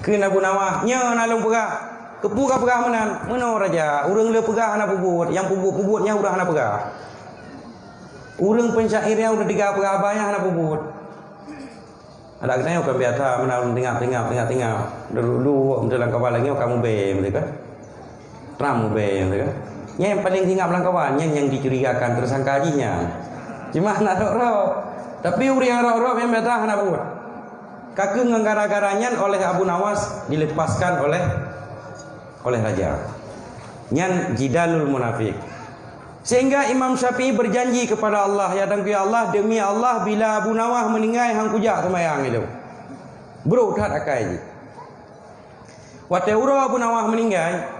Keun Abu Nawas nya nalung pegah. Kepu ka pegah menan. Meno raja, urang le pegah ana pubut, yang pubut-pubutnya urang ana pegah. Urang pensyair yang udah tiga perabaya nak bubut. Ada katanya kan biasa menalun tengah. Dulu dalam kawan lagi kamu be mereka. Tram be mereka. Yang paling tinggal belang kawan yang dicurigakan tersangka hajinya. Cuma nak roh. Tapi urang roh yang biasa nak buat. Kakek gara-garanya oleh Abu Nawas dilepaskan oleh raja. Nyan jidalul munafik. Sehingga Imam Syafi'i berjanji kepada Allah, ya Allah, demi Allah bila Abu Nawas meninggal hang kujak semayang itu. Bro tak akai. Waktu Abu Nawas meninggal,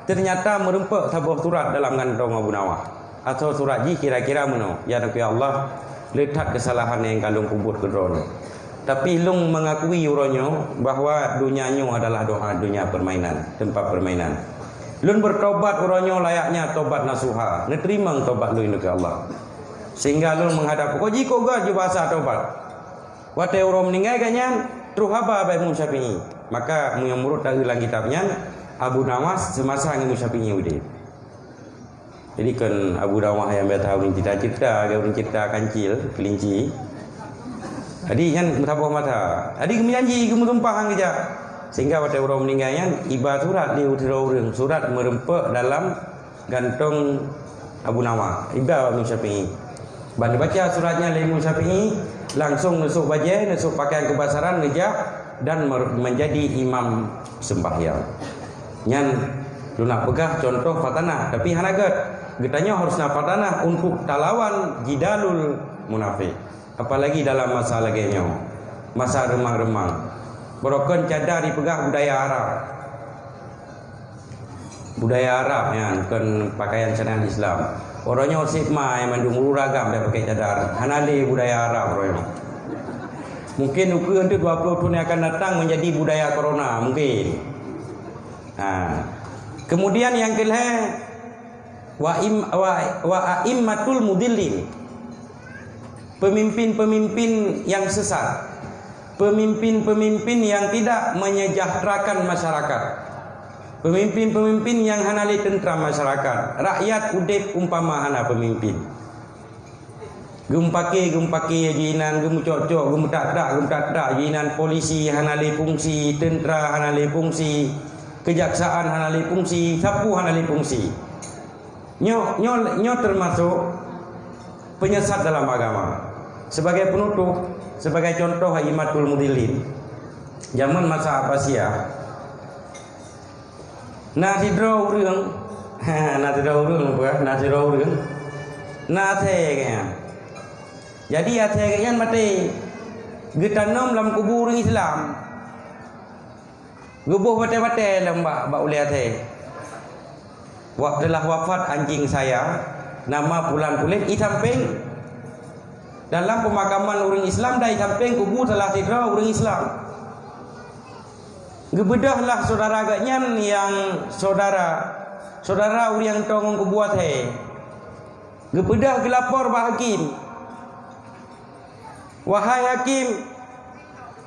ternyata merempek sebuah surat dalam kantong Abu Nawas. Atau surat ji kira-kira mana? Ya Allah, letak kesalahan yang kandung kubur kedron. Tapi lung mengakui uronyo bahawa dunianya adalah dunia permainan, tempat permainan. Lun bertobat uronyo layaknya tobat nasuha. Neterima tobat lu ini ke Allah. Sehingga lun menghadap kau jiko gak bahasa tobat. Waktu orang meninggal kanyan truhaba bai Imam Syafi'i. Maka yang murut dari ulang kitabnya Abu Nawas semasa Imam Syafi'i udah. Jadi kan Abu Nawas yang tahu ni cerita orang cerita kancil kelinci. Jadi kan betapa mata. Jadi menjanji kemutumpah aja. Sehingga pada orang meninggalnya ibarat surat di orang surat merempek dalam gantung Abu Nawas. Ibarat Imam Syafi'i. Banda baca suratnya oleh Imam Syafi'i, langsung nusuk baju, nusuk pakaian kebasaran, ngejak dan menjadi imam sembahyang. Nyan lu nak pegah contoh fatanah, tapi hanagat getanya harus nak fatanah untuk talawan jidalul munafik. Apalagi dalam masa laginya, masa remang-remang. Berokon cadar dipegah budaya Arab. Budaya Arab ya, kan pakaian cadar Islam. Orangnya osip mai mandung ragam dia pakai cadar. Hanali budaya Arab orangnya. Mungkin untuk 20 tahun yang akan datang menjadi budaya corona mungkin. Kemudian yang kelima wa a'immatul mudillin. Pemimpin-pemimpin yang sesat. Pemimpin-pemimpin yang tidak menyejahterakan masyarakat. Pemimpin-pemimpin yang hanali tentram masyarakat. Rakyat udip umpama hana pemimpin. Gempaki jinan, gemucok-cok, gemutak-tak jinan polisi hanali fungsi, tentera hanali fungsi, kejaksaan hanali fungsi, sapu hanali fungsi. Nyo termasuk penyesat dalam agama. Sebagai penutup, sebagai contoh A'immatul Mudillin zaman masa Abbasiyah nasidro urang jadi athegnya mati getanom dalam kubur Islam gubuh bate-bate lembak bak uli athe waktulah wafat anjing saya nama Pulan-Pulin samping dalam pemakaman orang Islam dari samping kubur telah tidur orang Islam. Gebedahlah saudara agaknya yang saudara orang tongong kubur teh. Gebedah gelapor bah hakim. Wahai hakim,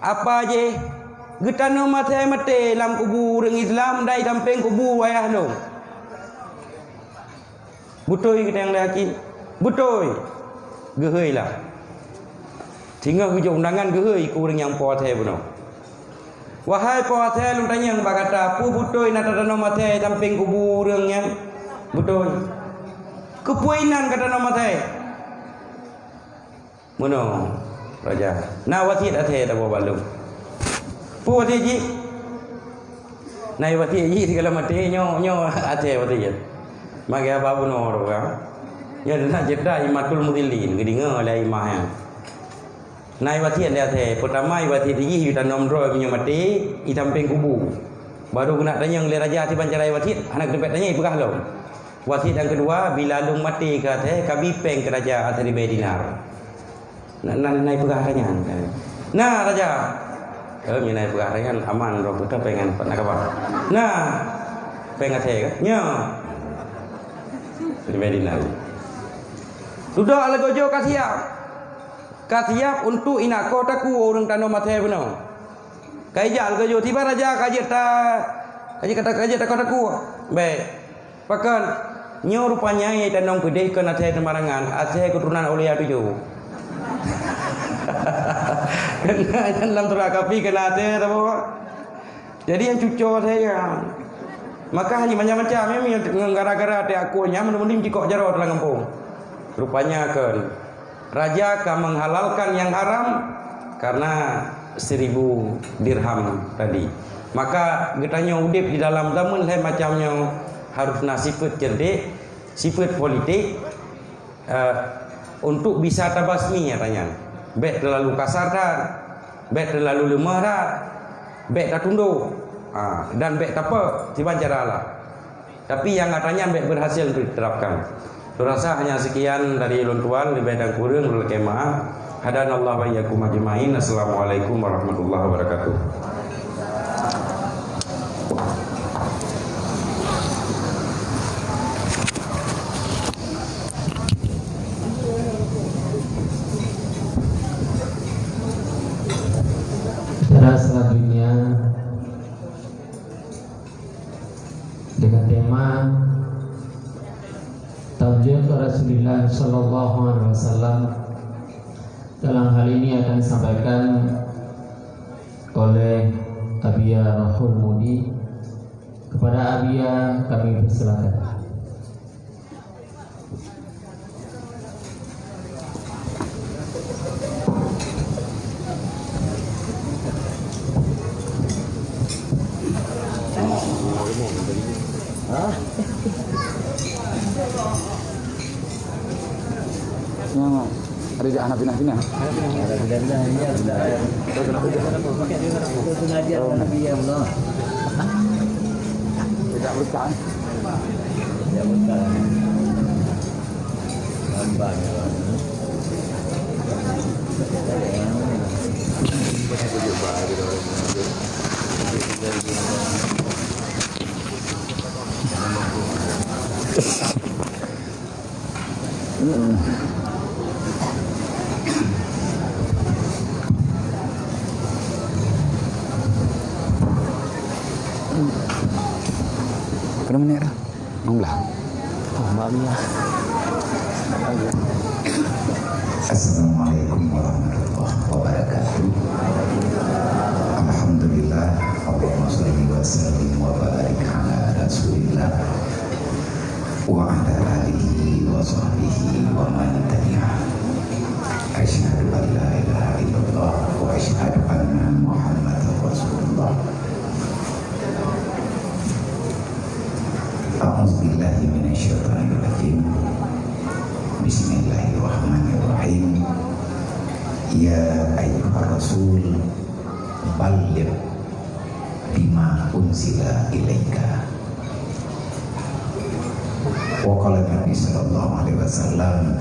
apa je getano mate dalam kubur orang Islam dari samping kubur wayah no. Butoi kita yang hakim. Butoi. Geheilah. Sehingga hujung undangan gehei ku orang yang puat hai beno. Wahai puat hai lu tanya mbak kata pu butoi nata dano mate samping kubur orang yang butoi. Kepuinan kata nama mate. Mono raja. Na wasit athe ta balu. Pu wasit ji. Nai wasit ji segala mate nyo athe wasit. Magi apa beno ro ka. Ya nak jeda A'immatul Mudillin gedinga oleh imah yang. Naik wasit dia teh. Pertama wasit ini kita nomor punya mati di samping kubu. Baru kena tanya oleh raja ti pancarai wasit, anak tempat tanya ipegah lo. Wasit yang kedua bila lung mati ke teh kabi peng ke raja atas di dinar. Naik pegah tanya. Nah raja. Naik pegah tanya aman ro kita pengen nak apa? Nah pengen teh ke? Nya. Di dinar. Sudah ala gojo kasih kasiap untuk inak kota ku orang tanah mate benar. Kajal ke jo tiba raja kaji kata kota ku. Baik. Pakan Nyo rupanya ia tanong gede ke Aceh Temarangan, Aceh keturunan Aulia 7. Kena dalam terakapi kena Aceh apa? Jadi yang cucuk saya. Maka hanya macam-macam yang gara-gara ada akunya mending cikok jaro dalam kampung. Rupanya kan raja akan menghalalkan yang haram karena 1000 dirham tadi. Maka getanya udip di dalam zaman saya macamnya harus sifat cerdik, sifat politik untuk bisa tabasmi katanya. Bet terlalu kasar dah, bet terlalu lemah dah, bet tak tunduk, dan bet tak apa, tiba cara lah. Tapi yang katanya bet berhasil diterapkan. Rasa hanya sekian dari ulun tuan, lebih dan kurang ulun kemah. Hadanallahu wa iyyakum ajmain. Assalamualaikum warahmatullahi wabarakatuh. Selanjutnya dengan tema Tabligh Rasulullah Sallallahu Alaihi Wasallam. Dalam hal ini akan disampaikan oleh Abia Rahul Mudi. Kepada Abia kami persilakan. Ada anak pindah-pindah. Tidak berkan. Kenapa ni? Manglah. Oh, mamia. Assalamualaikum warahmatullahi wabarakatuh. Alhamdulillah, Allahumma shalli wa sallim wa barik ala Rasulillah wa ala alihi wa sahbihi wa man tabi'ah. Asyhadu an la ilaha illallah wa asyhadu anna Muhammadar Rasulullah. A'udzubillahi minasyaitonir rajim. Bismillahirrahmanirrahim. Ya ayyuhar rasul balligh bima unzila ilaika. Wa qala Nabi sallallahu alaihi wasallam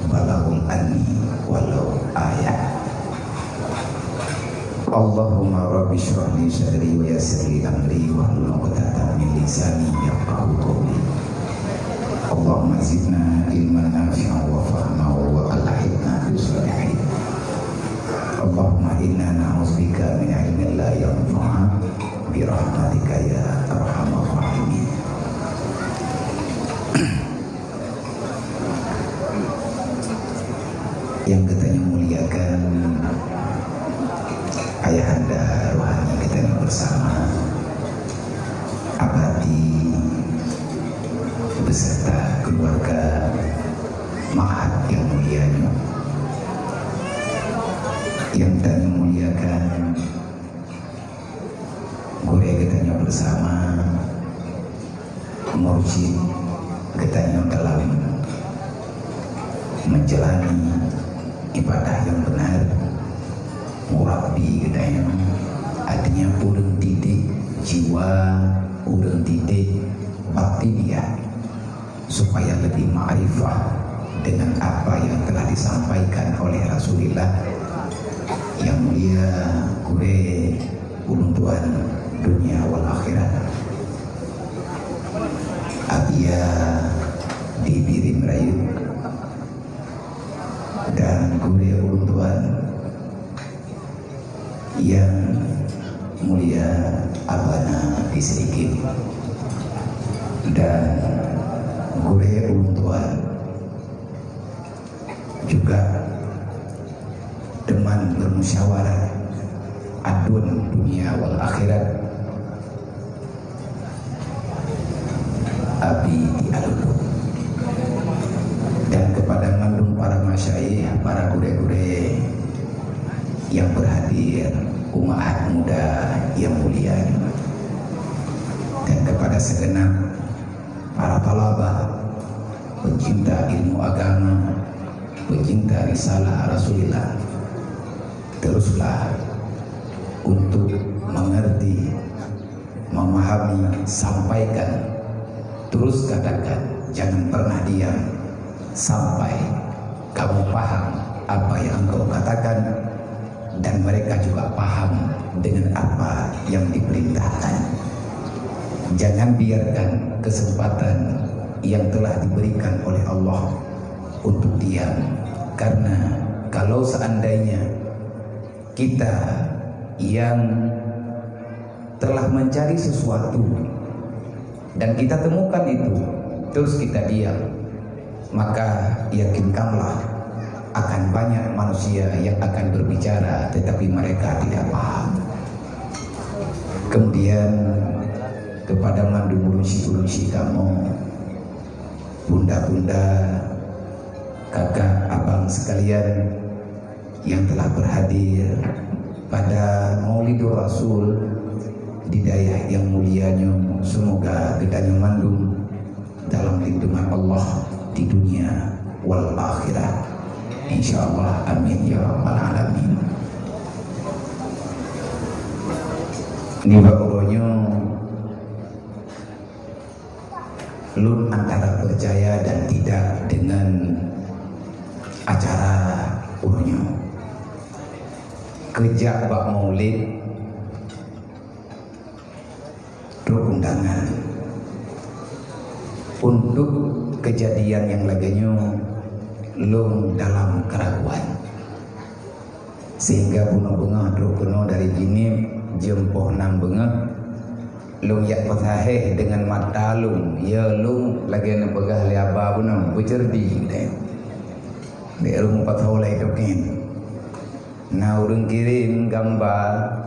balaghul anni walau ayat. Allahumma rabbi shrah li sadri wa yassir li amri wahlul 'uqdatam min lisani yafqahu qawli. Allahumma zidna ilman nafi'an wa fahman wa alhaqna bis salihin. Allahumma inna na'udzubika min ilmin la yanfa' bi rahmatika ya arhamar rahimin. Yang katanya muliakan ayahanda rohani kita bersama abadi beserta keluarga Ma'had yang mulia, yang tanya muliakan guru katanya bersama mursyid katanya dalam menjalani ibadah yang benar. Murabi katanya artinya urang didik jiwa, urang didik batiniah supaya lebih ma'rifah dengan apa yang telah disampaikan oleh Rasulullah yang mulia kure uluntuan dunia wal akhirat. Abia Bibi Merayu dan kure uluntuan yang mulia Abana Bisrikin dan gure ulun tuan juga teman bermusyawarah adun dunia wal akhirat abi di alulu, dan kepada mandung para masyayikh, para gure-gure yang berhadir, umat muda yang mulia, dan kepada segenap para talabah pencinta ilmu agama, pencinta risalah Rasulullah, teruslah untuk mengerti, memahami, sampaikan, terus katakan, jangan pernah diam sampai kamu paham apa yang engkau katakan dan mereka juga paham dengan apa yang diperintahkan. Jangan biarkan kesempatan yang telah diberikan oleh Allah untuk diam, karena kalau seandainya kita yang telah mencari sesuatu dan kita temukan itu terus kita diam, maka yakinkanlah akan banyak manusia yang akan berbicara tetapi mereka tidak paham. Kemudian kepada mandu ulunsi kamu, bunda-bunda, kakak, abang sekalian yang telah berhadir pada Maulidur Rasul di daerah yang mulianya, semoga kita mandung dalam lindungan Allah di dunia wal akhirat, insyaallah, amin ya rabbal alamin. Ini bakunya lun antara percaya dan tidak dengan acara urunya kerja bak maulid undangan untuk kejadian yang laginya lung dalam keraguan, sehingga bunga-bunga kena dari gini jempoh nang bunga lung yak pasaheh dengan mata lung ya lung lagi nak pegah liaba bunang bercerdi deh dia lung patau lai tokin na urang kirim gambar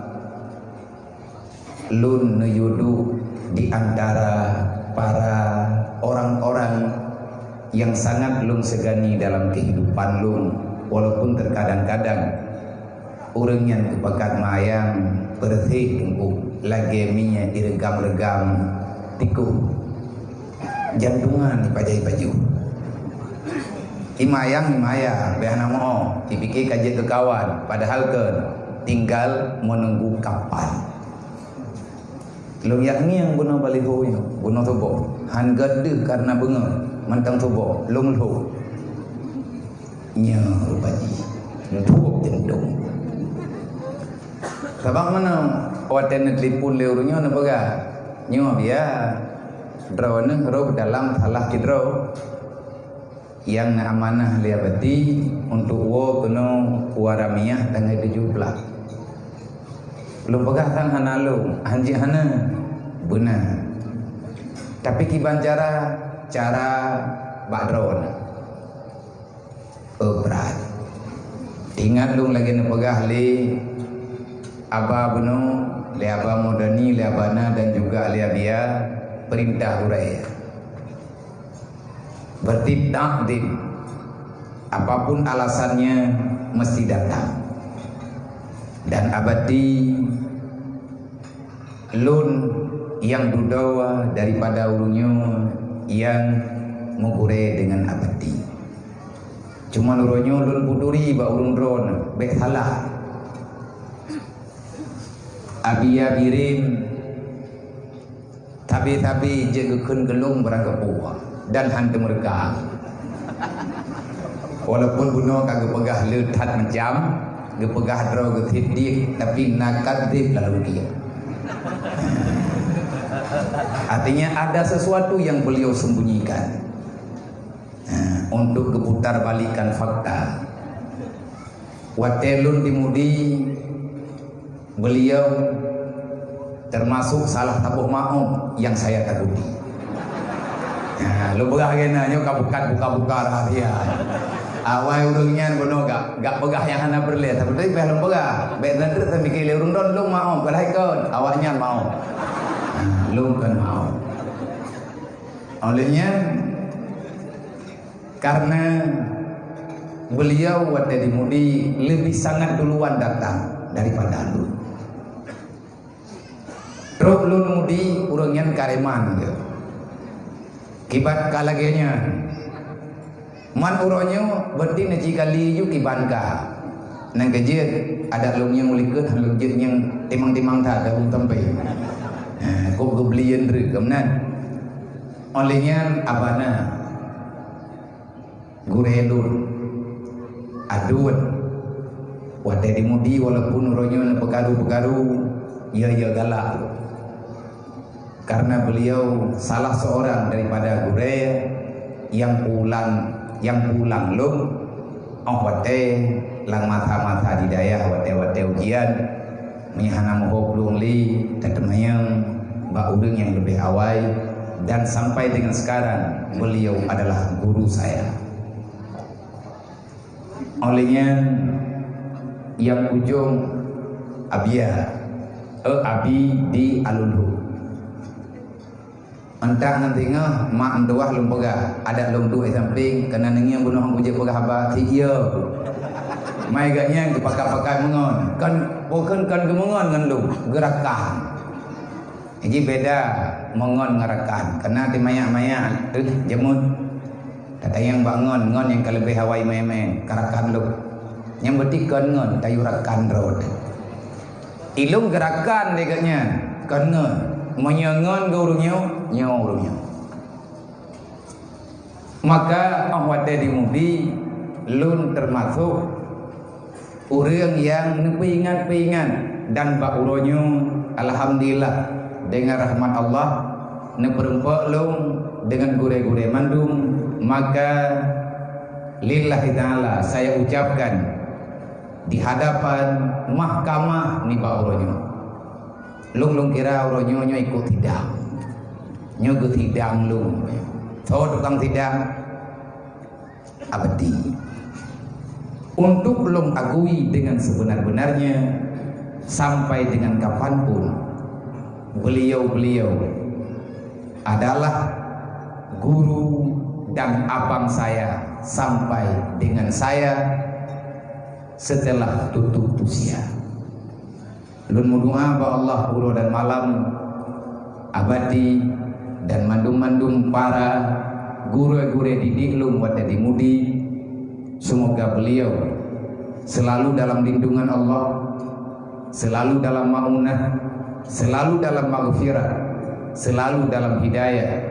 lun nuyudu di antara para orang-orang yang sangat lung segani dalam kehidupan lung, walaupun terkadang-kadang orang yang kepakat mayang bersih tunggu lagi minyak diregam-regam tiku jantungan dipajai baju imayang behana mo dipikir kaji ke kawan, padahal ke tinggal menunggu kapan. Lung yakni yang guna baliho nya guna tubo han gade karena bunga mantang tubo lung lo nya rupaji tubo jendong sabang mana waten telefon leurunya na baga nya dia drone ro dalam salah kidro yang amanah liabati untuk wo kena waramiah tanggal 17 belum pegah tang hanalu anji hana benar, tapi kiban cara badron berat ingat lu lagi nepegah li aba bunu li aba modani li abana dan juga li abia perintah uraya berarti takdim apapun alasannya mesti datang dan abadi lun yang dudawa daripada urungnya yang mengure dengan abadi. Cuma urungnya lun buduri ba urung dron bek salah. Abia birim tapi jegekeun gelung barang kepuah dan hantu mereka. Walaupun buno kagak pegah leutat macam gepegah dro getidik tapi nakadib lalu dia. Artinya ada sesuatu yang beliau sembunyikan untuk keputar balikan fakta. Watelun dimudi beliau termasuk salah tabuh maum yang saya takuti. Lu begah kena nyo buka-buka rahasia. Awal urungnya bono gak begah yang hana berlihat tapi belum begah. Baik nanti tapi kile urung don lu mau belai kon awaknya mau. Lu kan mau. Olehnya karena beliau Wad Dedi Mudi lebih sangat duluan datang daripada lu. Terus lu Mudi urungnya kareman gitu. Kibat kalagenya man uronyo berarti naji kali yu kibanka nang kejir ada lung yang uliket lung yang timang-timang tak ada tempe kok gebelian dre kemenan olehnya abana guredur adun Wad Dedi Mudi walaupun uronyo pekaru-pekaru ya galak karena beliau salah seorang daripada gure yang pulang lum wate lang mata-mata di daya wate ujian mihana mohok lung li tetemayang mbak udeng yang lebih awal dan sampai dengan sekarang beliau adalah guru saya. Olehnya yang ujung abi di alunhu entah nanti ngah mak ndoah lum pegah ada lum duit samping kena nengi yang bunuh hang pegah haba tiya mai gaknya kepakai mengon kan bukan kan gemengon ngan lum gerakan jadi beda mengon ngerakan karena di maya jemut kata yang bangun ngon yang kalebih hawai meme karakan lum yang berarti kan ngon tayurakan road ilung gerakan degaknya kan ngon menyangan urungnya maka Wad Dedi Mudi lun termasuk orang yang nepingan dan bak uronyo alhamdulillah dengan rahmat Allah neperempak lung dengan gure-gure mandum maka lillahi ta'ala saya ucapkan di hadapan mahkamah ni bak uronyo lung kira uronyo ikut tidang nyogo tidang lung so tukang tidang abadi untuk lung akui dengan sebenar-benarnya sampai dengan kapanpun beliau adalah guru dan abang saya sampai dengan saya setelah tutup usia. Lun mudua ba Allah ulo dan malam abadi dan mandum-mandum para guru-guru didik lung Wad Dedi Mudi, semoga beliau selalu dalam lindungan Allah, selalu dalam ma'unah, selalu dalam maghfirah, selalu dalam hidayah,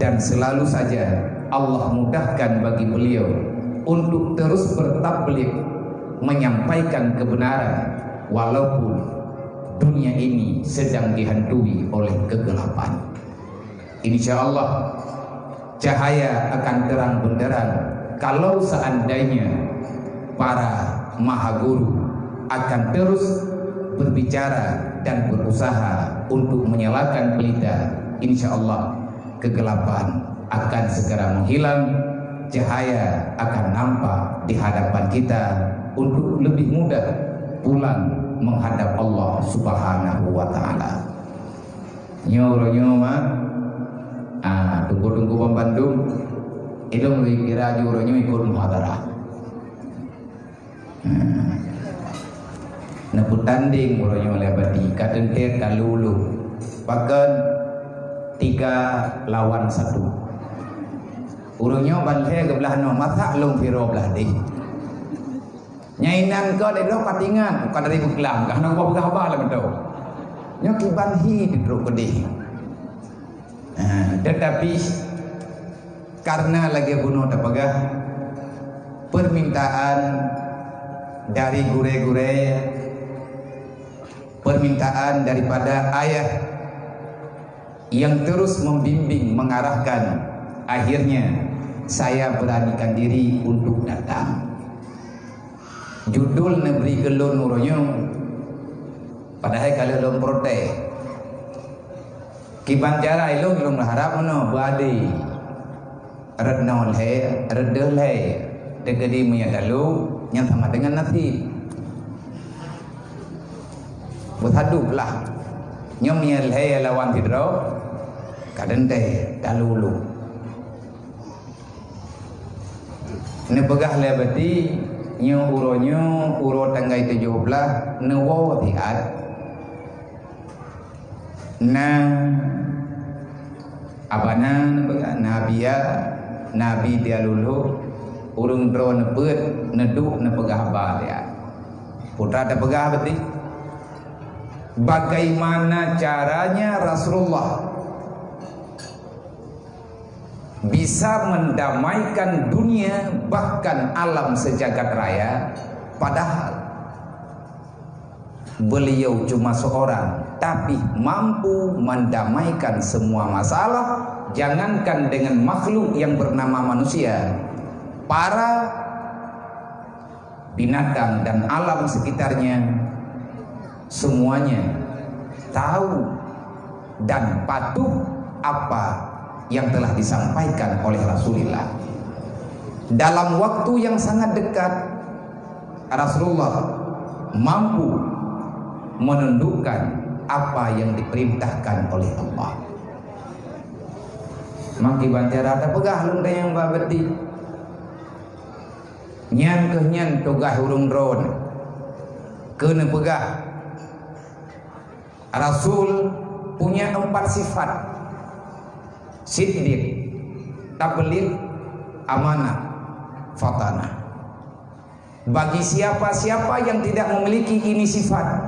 dan selalu saja Allah mudahkan bagi beliau untuk terus bertabligh menyampaikan kebenaran walaupun dunia ini sedang dihantui oleh kegelapan. Insyaallah cahaya akan terang benderang kalau seandainya para maha guru akan terus berbicara dan berusaha untuk menyalakan pelita. Insyaallah kegelapan akan segera menghilang, cahaya akan nampak di hadapan kita untuk lebih mudah pulang menghadap Allah Subhanahu wa taala. Nyoro tunggu pembandung itu kira nyoro ikut muhadarah. Neput tanding uronyo lebati kadang ter kalulu bahkan 3 lawan 1 uronyo banhe ke belah no masa long piro belah ding nyainan ko de patingan ka dari buklam ka nang apa haba la mendo nyo kiban hi di ro kedi tetapi karena lagi bunuh dapagah permintaan dari gure-gure, permintaan daripada ayah yang terus membimbing, mengarahkan, akhirnya saya beranikan diri untuk datang. Judul Negeri Gelon Nuronyo, padahal kalau belum protes Kiban cara ilung harap mano badi rednaul hai reddeh hai degedi meya dalu yang sama dengan nasib berhadup lah nyom meya hai lawan tidro kadente dalulu ne pegah le beti nyo uro tanggai 17 ne wo tiat na abana nabi dia lulu urung drone beut neduk ne pegah ba dia putra ada pegah beti bagaimana caranya Rasulullah bisa mendamaikan dunia bahkan alam sejagat raya, padahal beliau cuma seorang tapi mampu mendamaikan semua masalah. Jangankan dengan makhluk yang bernama manusia, para binatang dan alam sekitarnya semuanya tahu dan patuh apa yang telah disampaikan oleh Rasulullah. Dalam waktu yang sangat dekat, Rasulullah mampu menundukkan apa yang diperintahkan oleh Allah. Maki bancara ada pegah lung yang babedi nyan ke nyan togah urung drone kena pegah. Rasul punya 4 sifat: siddiq, tabligh, amanah, fatanah. Bagi siapa-siapa yang tidak memiliki ini sifat,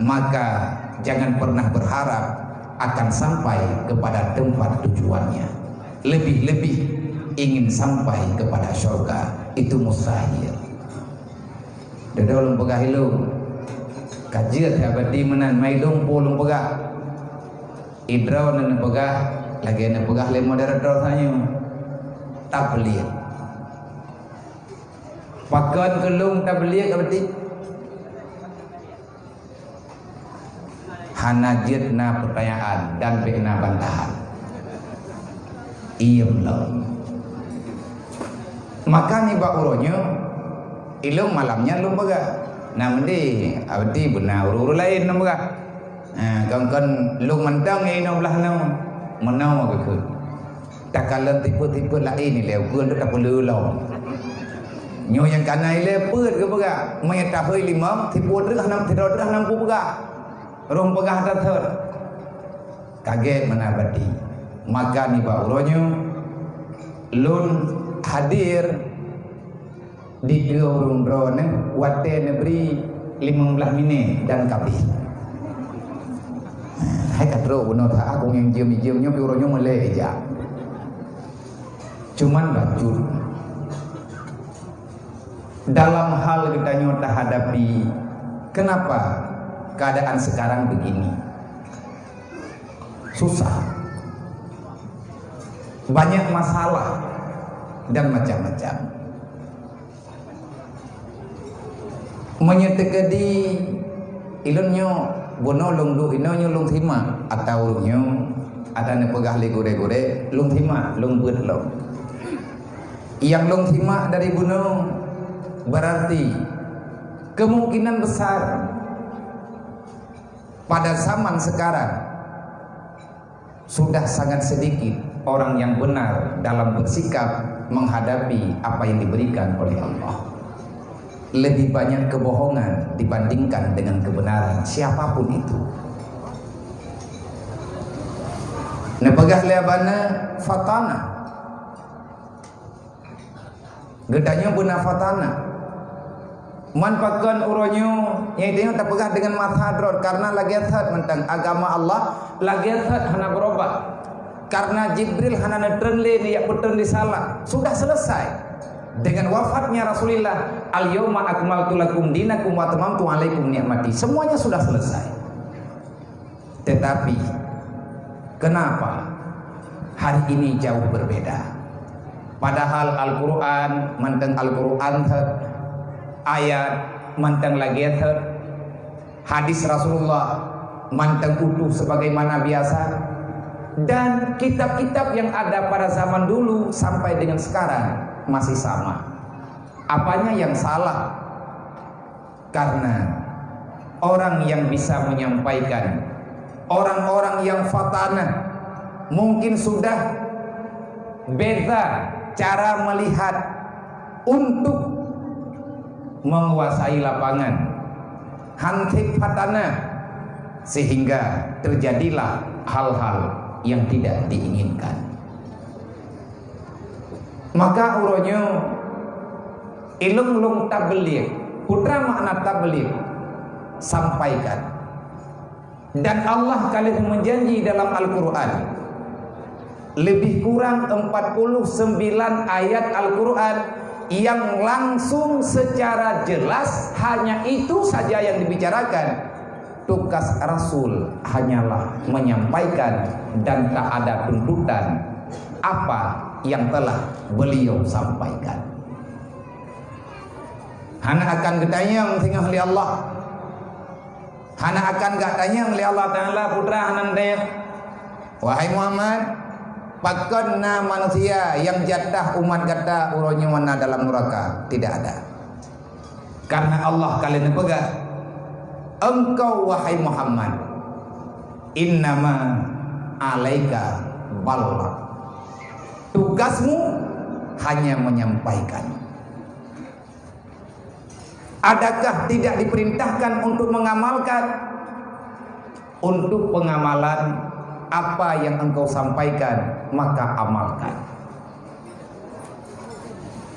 maka jangan pernah berharap akan sampai kepada tempat tujuannya. Lebih-lebih ingin sampai kepada surga, itu mustahil. Dodol pegah hilu kajiat abadi menan mai lumpuh lum pegah idraw nan pegah lagi nan pegah le moderator sanyo tabligh pakon kelung tabligh abadi hanajitna pertanyaan dan bina bantahan iem lo maka ni ba uronyo ilung malamnya lum pegah namdi abdi benar uru lain namga kan lu mentang ini belah nau menau ke takalan tipe-tipe lain ni le gua tak perlu lo nyo yang kanai le peut ke pega mai ta hơi limam tipu drah nam tidur drah nam pu pega rom pegah ta theur kaget menabadi maka ni ba uronyo lun hadir di urung drone wate nebri 15 minit dan kabih hai katro uno tha aku yang jium-jium nyo uronyo mele aja cuman bacur dalam hal kita nyota hadapi. Kenapa keadaan sekarang begini? Susah, banyak masalah dan macam-macam. Menyetekedi ilunyo bono lung du inonyo lung thima atau lunyo ada ne pegah le gore-gore lung thima lung beut lo. Yang lung thima dari gunung berarti kemungkinan besar pada zaman sekarang sudah sangat sedikit orang yang benar dalam bersikap menghadapi apa yang diberikan oleh Allah. Lebih banyak kebohongan dibandingkan dengan kebenaran siapapun itu. Nepegah leabana fatana. Gedanya benar fatana. Manfaatkan uronyo yang itu tak pegah dengan mathadrod karena lagi thad tentang agama Allah lagi thad hana berubah karena Jibril hana netren le ya putren di salah sudah selesai dengan wafatnya Rasulullah al-yauma akmaltu lakum dinakum wa tamamtu alaikum ni'mati semuanya sudah selesai. Tetapi kenapa hari ini jauh berbeda? Padahal Al-Quran manteng Al-Quran ayat manteng lagi hadis Rasulullah manteng utuh sebagaimana biasa, dan kitab-kitab yang ada pada zaman dulu sampai dengan sekarang masih sama. Apanya yang salah? Karena orang yang bisa menyampaikan, orang-orang yang fatanah mungkin sudah beda cara melihat untuk menguasai lapangan, hantik fatanah, sehingga terjadilah hal-hal yang tidak diinginkan. Maka uronyo ilung-lung tabligh, putra makna tabligh, sampaikan. Dan Allah kalian menjanji dalam Al-Quran, lebih kurang 49 ayat Al-Quran yang langsung secara jelas hanya itu saja yang dibicarakan. Tugas Rasul hanyalah menyampaikan dan tak ada tuntutan apa yang telah beliau sampaikan. Hana akan getanya tinggal oleh Allah. Hana akan gatanya oleh Allah Ta'ala putra hanan daya. Wahai Muhammad, pakanna manusia yang jatah umat kata uronya mana dalam neraka. Tidak ada. Karena Allah kalian pegang, engkau wahai Muhammad, innama alaika balagh, tugasmu hanya menyampaikan. Adakah tidak diperintahkan untuk mengamalkan? Untuk pengamalan apa yang engkau sampaikan, maka amalkan.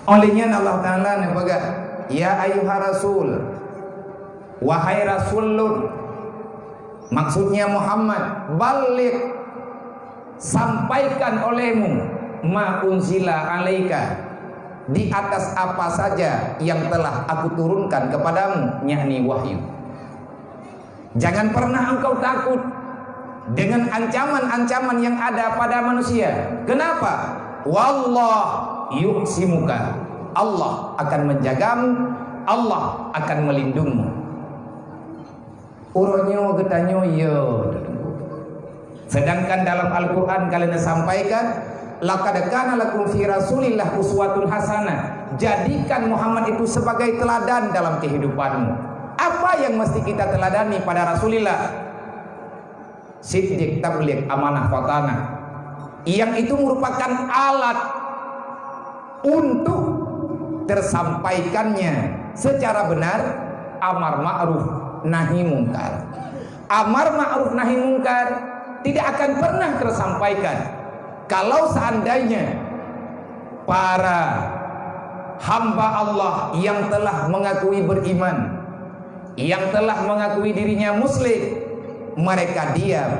Olehnya Allah Ta'ala nebaga, ya ayuha rasul, wahai rasulun, maksudnya Muhammad, balik, sampaikan olehmu ma unzila alaika, di atas apa saja yang telah aku turunkan kepadamu, yakni wahyu. Jangan pernah engkau takut dengan ancaman-ancaman yang ada pada manusia. Kenapa? Wallah yuksimuka, Allah akan menjagamu, Allah akan melindungimu. Uronyo getanyo yo. Sedangkan dalam Al-Quran kalian sampaikan, laqad kana lakum fi Rasulillah uswatun hasanah. Jadikan Muhammad itu sebagai teladan dalam kehidupanmu. Apa yang mesti kita teladani pada Rasulillah? Siddiq, tabligh, amanah, fatanah. Yang itu merupakan alat untuk tersampaikannya secara benar amar ma'ruf nahi mungkar. Amar ma'ruf nahi mungkar tidak akan pernah tersampaikan kalau seandainya para hamba Allah yang telah mengakui beriman, yang telah mengakui dirinya muslim, mereka diam,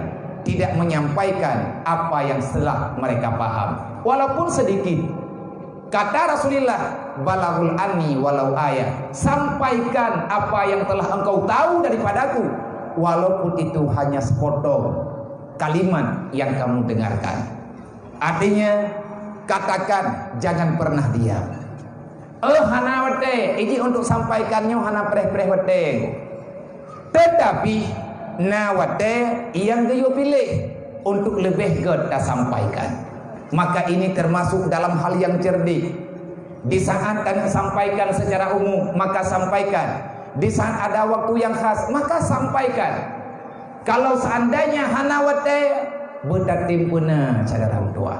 tidak menyampaikan apa yang setelah mereka paham, walaupun sedikit. Kata Rasulullah, balaghul anni walau ayat, sampaikan apa yang telah engkau tahu daripadaku, walaupun itu hanya sepotong kalimat yang kamu dengarkan. Artinya, katakan, jangan pernah diam. Hana wate, ini untuk sampaikannya hana preh-preh wate. Tetapi nawate yang dia pilih untuk lebih kita sampaikan. Maka ini termasuk dalam hal yang cerdik. Di saat kalian sampaikan secara umum, maka sampaikan. Di saat ada waktu yang khas, maka sampaikan. Kalau seandainya hana wate betatim puna cara orang tua.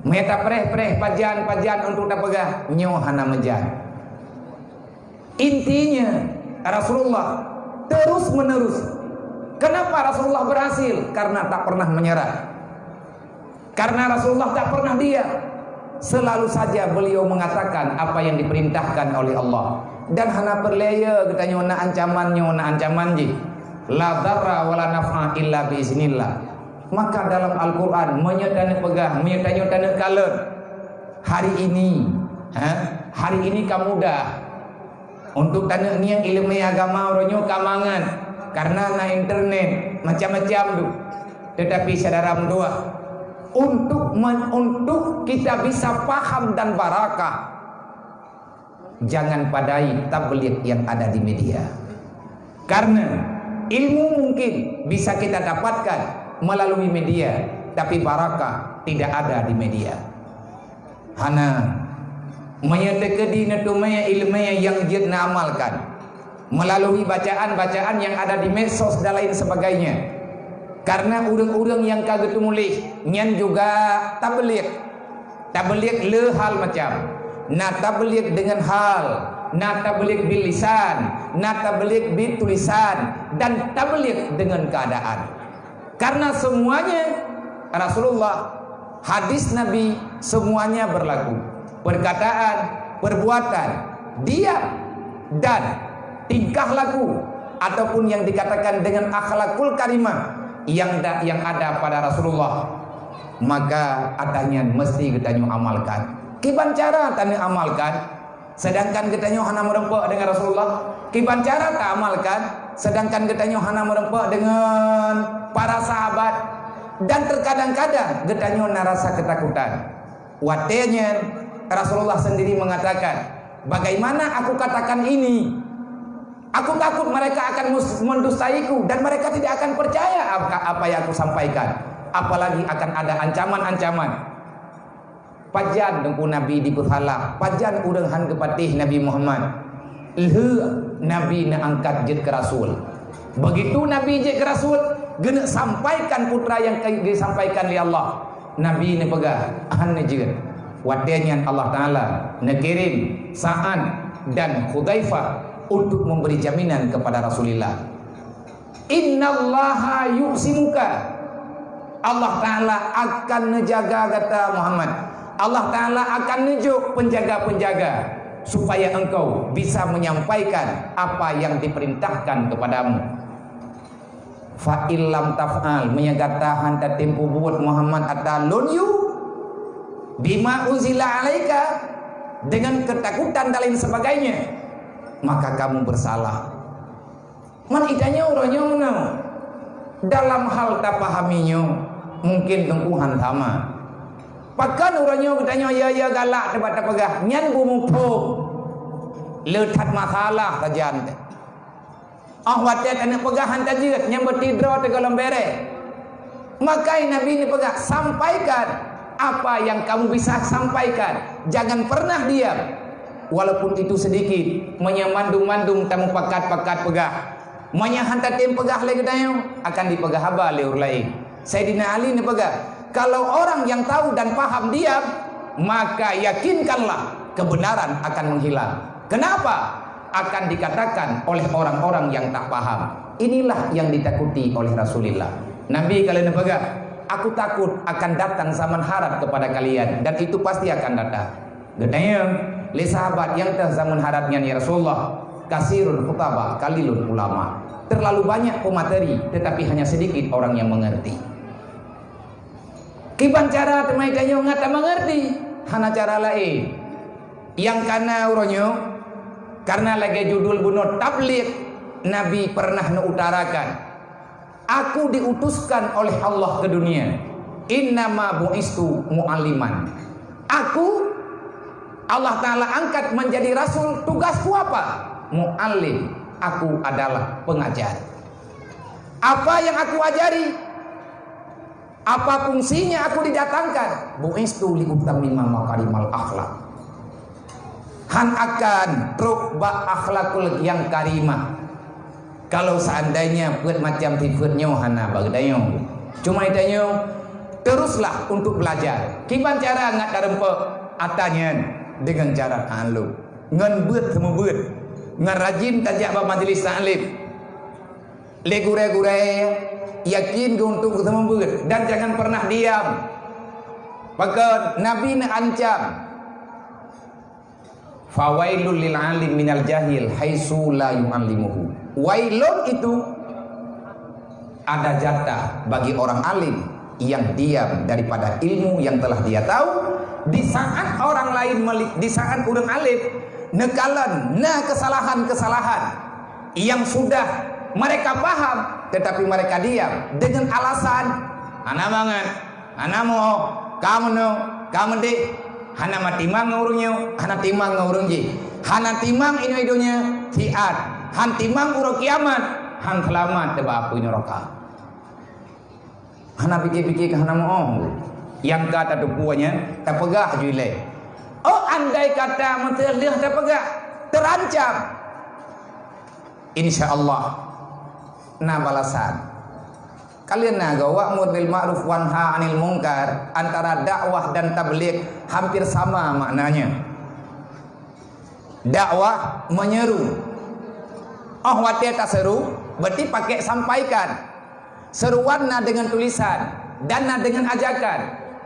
Meta preh-preh pajan-pajan untuk dapegah nyo hana mejan. Intinya Rasulullah terus menerus. Kenapa Rasulullah berhasil? Karena tak pernah menyerah. Karena Rasulullah tak pernah diam. Selalu saja beliau mengatakan apa yang diperintahkan oleh Allah. Dan hana perlaya kita nyona ancaman ji. La darra wala naf'a illa biiznillah. Maka dalam Al-Quran menyetane pegah, menyetane kalut. Hari ini kamu dah untuk tanya niat ilmu agama ronyo kamangan karena na internet macam-macam tu. Tetapi saudara mendua untuk kita bisa paham dan barakah, jangan padai tabligh yang ada di media. Karena ilmu mungkin bisa kita dapatkan melalui media, tapi barakah tidak ada di media. Hana menyedekedi netumaya ilmaya yang jidna amalkan melalui bacaan-bacaan yang ada di medsos dan lain sebagainya. Karena urang-urang yang kagak mulih nyan juga tabligh le hal macam na tabligh dengan hal, na tabligh bil lisan, na tabligh bil tulisan, dan tabligh dengan keadaan. Karena semuanya Rasulullah, hadis Nabi semuanya berlaku. Perkataan, perbuatan, diam dan tingkah laku ataupun yang dikatakan dengan akhlakul karimah yang ada pada Rasulullah, maka adanya mesti kita amalkan. Kiban cara tanya amalkan, sedangkan kita hana merempok dengan Rasulullah. Kiban cara tak amalkan, sedangkan kita hana merempok dengan para sahabat. Dan terkadang-kadang kita narasa ketakutan. Watenya Rasulullah sendiri mengatakan, bagaimana aku katakan ini? Aku takut mereka akan mendustaiku dan mereka tidak akan percaya apa yang aku sampaikan. Apalagi akan ada ancaman-ancaman. Pajan dengku Nabi di Puthala, pajan urang han kepatih Nabi Muhammad. Nabi na angkat jet ke Rasul. Begitu Nabi jet ke Rasul, gena sampaikan putra yang disampaikan oleh Allah. Nabi ne pegah han jet. Wadenya Allah Taala nekirim Sa'ad dan Hudzaifah untuk memberi jaminan kepada Rasulullah. Innallaha yusimuka. Allah Ta'ala akan menjaga, kata Muhammad. Allah Ta'ala akan menunjuk penjaga-penjaga supaya engkau bisa menyampaikan apa yang diperintahkan kepadamu. Fa'illam taf'al, menyatakan tempo buat Muhammad atalun yu bima uzila alaika, dengan ketakutan dan lain sebagainya, maka kamu bersalah. Man idanya orangnya menang dalam hal tak pahaminya mungkin tengkuhan sama. Pakan orangnya katanya ya galak tempat pegah nyan bumupo letat masalah kajian. Ahwatnya kena pegahan tajud nyam bertidro tegalam bere. Maka Nabi ini pegah sampaikan apa yang kamu bisa sampaikan. Jangan pernah diam. Walaupun itu sedikit, menyamandung-mandung tamu pakat-pakat pegah. Menyahantar tim pegah lagi dayo akan dipegah haba leur lain. Sayyidina Ali ni pegah, kalau orang yang tahu dan paham diam, maka yakinkanlah kebenaran akan menghilang. Kenapa? Akan dikatakan oleh orang-orang yang tak paham. Inilah yang ditakuti oleh Rasulullah. Nabi kalian pegah, aku takut akan datang zaman harat kepada kalian, dan itu pasti akan datang. Gedanya li sahabat yang zaman haratnya ya Rasulullah, kasirun khutbah kalilun ulama. Terlalu banyak pemateri tetapi hanya sedikit orang yang mengerti. Kiban cara temai kanyo ngata mengerti, hana cara lain. Yang kana uronyo karena lagi judul bunuh tabligh, Nabi pernah utarakan, aku diutuskan oleh Allah ke dunia. Innama bu'istu mu'alliman. Aku Allah Ta'ala angkat menjadi Rasul. Tugasku apa? Mu'allim. Aku adalah pengajar. Apa yang aku ajari, apa fungsinya aku didatangkan? Bu'istu liutamima makarimal akhlak. Han akan rubah akhlakul yang karimah. Kalau seandainya buat macam tifutnya hana bagdayo. Cuma itanya teruslah untuk belajar. Kiban cara ngat darempe atanya dengan cara alu. Ngan beut semua beut. Ngan rajin tajak ba majlis ta'lim. Legure-gure yakin untuk semua beut dan jangan pernah diam. Maka Nabi nak ancam, fawailul lil alim minal jahil haitsu la yu'allimuhu. Wailun itu ada jatah bagi orang alim yang diam daripada ilmu yang telah dia tahu. Di saat orang lain di saat orang alim nekalan kesalahan-kesalahan yang sudah mereka paham tetapi mereka diam dengan alasan ana banget, ana mau kamu dek hana matimang ngurungnya, hana timang ngurung ji, hana timang ini idonya fiat, han timang urang kiamat, hang selamat teba api neraka. Hana pikir-pikir hana mau. Yang kata tu puanya tak pegah jule. Oh andai kata mentelih tak pegah terancam. Insyaallah na balasan. Kalian naga wa'mur bil ma'ruf wanha 'anil munkar, antara dakwah dan tabligh hampir sama maknanya. Dakwah menyeru. Oh wate tak seru, berarti pakai sampaikan. Seruanna dengan tulisan, danna dengan ajakan.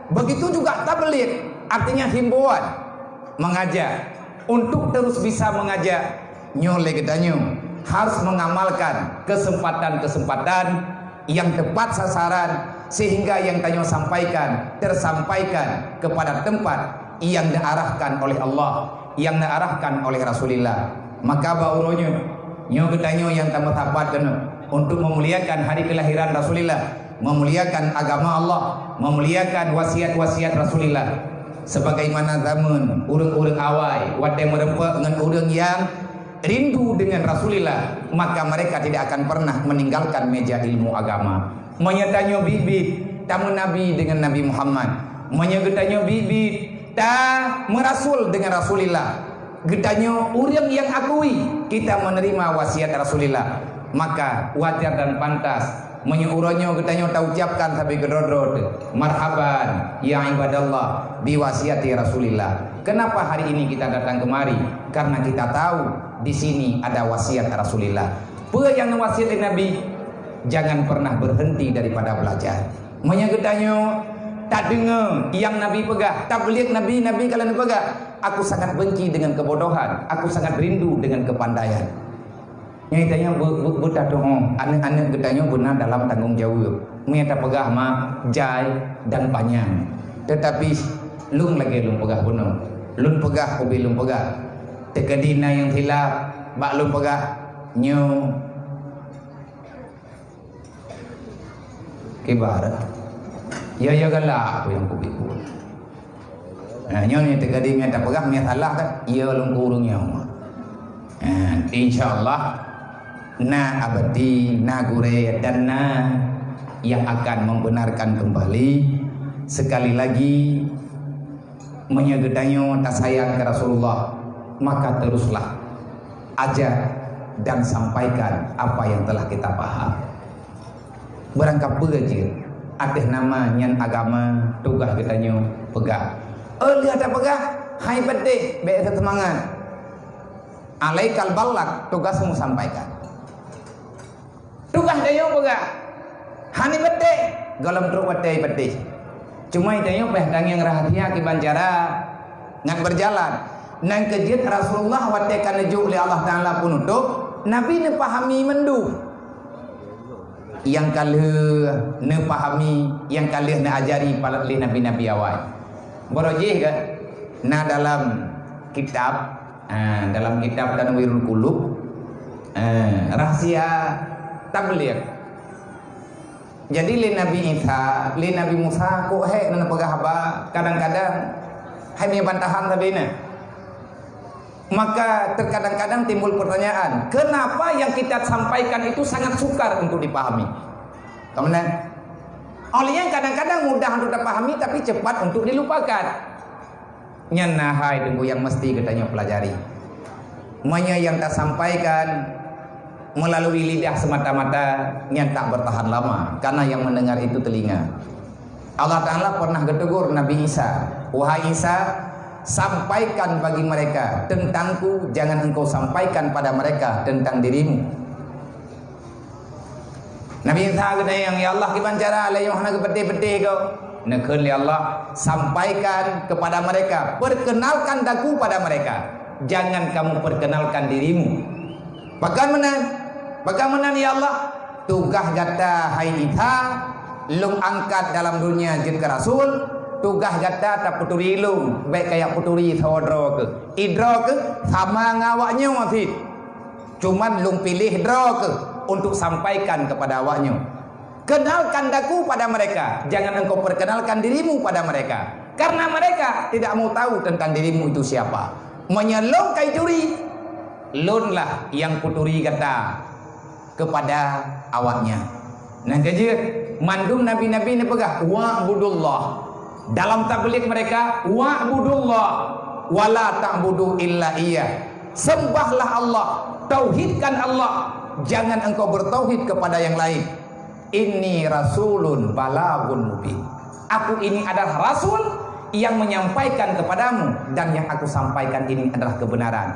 Begitu juga tabligh, artinya himbauan, mengajak. Untuk terus bisa mengajak, nyole gedanyo harus mengamalkan kesempatan-kesempatan yang tepat sasaran, sehingga yang tanyo sampaikan tersampaikan kepada tempat yang diarahkan oleh Allah, yang diarahkan oleh Rasulullah. Maka bauronyo nyo gedanyo yang tamat tapat kena untuk memuliakan hari kelahiran Rasulullah, memuliakan agama Allah, memuliakan wasiat-wasiat Rasulullah. Sebagaimana zaman urang-urang awai wadai merempak dengan urang yang rindu dengan Rasulullah, maka mereka tidak akan pernah meninggalkan meja ilmu agama. Menyetanyo bibit tamu Nabi dengan Nabi Muhammad, menyegetanyo bibit ta merasul dengan Rasulullah. Getanyo urang yang akui kita menerima wasiat Rasulullah, maka wajar dan pantas menyuruhnya getanyo ta ucapkan sampai gedodod, marhaban ya ibadallah biwasiati Rasulillah. Kenapa hari ini kita datang kemari? Karena kita tahu di sini ada wasiat Rasulillah. Apa yang wasiat Nabi? Jangan pernah berhenti daripada belajar. Menyegetanyo tak dengar yang Nabi pegah, tabligh Nabi kalian pegah. Aku sangat benci dengan kebodohan, aku sangat rindu dengan kepandaian. Yang ditanya buta doang, anak-anak getanya benar dalam tanggung jawab. Mereka pegah mah jai dan panjang. Tetapi lung lagi lung pegah benar, lung pegah ubi lung pegah. Tekadina yang hilaf, bak lung pegah nyu kibar. Ya galak tu yang kubi pun. Nah nyu ni tekadi mereka pegah mereka salah kan? Ya lung kurungnya. Insyaallah na abadi, na gure dan na yang akan membenarkan kembali. Sekali lagi menyegedanyo tak sayang ke Rasulullah, maka teruslah ajak dan sampaikan apa yang telah kita paham. Berangkap begaji atas nama nyan agama tugas gedanyo pegah. Lihat tak pegah, hai pede, be semangat. Alaikal balak, tugasmu sampaikan. Tugas dayo pegah. Hani pede, galam truk pede. Cuma dayo pehdang yang rahasia ki bancara ngan berjalan. Nang kejut Rasulullah wate kaneju oleh Allah Taala punutuk, Nabi ne pahami mendu. Yang kalih ne pahami, yang kalih ne ajari pada nabi-nabi awal. Borojih kan? Nah dalam kitab Tanwirul Qulub, rahasia tabligh. Jadi li Nabi Isa, li Nabi Musa kok nana pegah apa? Kadang-kadang hai bantahan tabina. Maka terkadang-kadang timbul pertanyaan, kenapa yang kita sampaikan itu sangat sukar untuk dipahami? Kemudian olehnya kadang-kadang mudah untuk dipahami tapi cepat untuk dilupakan. Nyanahai tunggu yang mesti katanya pelajari. Manya yang tak sampaikan melalui lidah semata-mata yang tak bertahan lama, karena yang mendengar itu telinga. Allah Ta'ala pernah getegur Nabi Isa, wahai Isa, sampaikan bagi mereka tentangku, jangan engkau sampaikan pada mereka tentang dirimu. Nabi Isa kata yang ya Allah gimana cara lah yang nak peti-peti kau nakun ya Allah, sampaikan kepada mereka, perkenalkan daku pada mereka, jangan kamu perkenalkan dirimu. Bagaimana ya Allah? Tugas kata hai Isa lung angkat dalam dunia jin ke Rasul, tugas kata tak puturi lung baik kayak puturi saudara ke idro ke sama ngawaknya masih cuman lung pilih idro ke untuk sampaikan kepada awaknya. Kenalkan daku pada mereka, jangan engkau perkenalkan dirimu pada mereka, karena mereka tidak mau tahu tentang dirimu itu siapa. Menyelong kai juri lunlah yang puturi kata kepada awaknya. Nah kerja mandum nabi-nabi ni pegah wa'budullah. Dalam tabligh mereka wa'budullah wala ta'budu illa iya. Sembahlah Allah, tauhidkan Allah, jangan engkau bertauhid kepada yang lain. Inni rasulun balagun mubin. Aku ini adalah rasul yang menyampaikan kepadamu, dan yang aku sampaikan ini adalah kebenaran.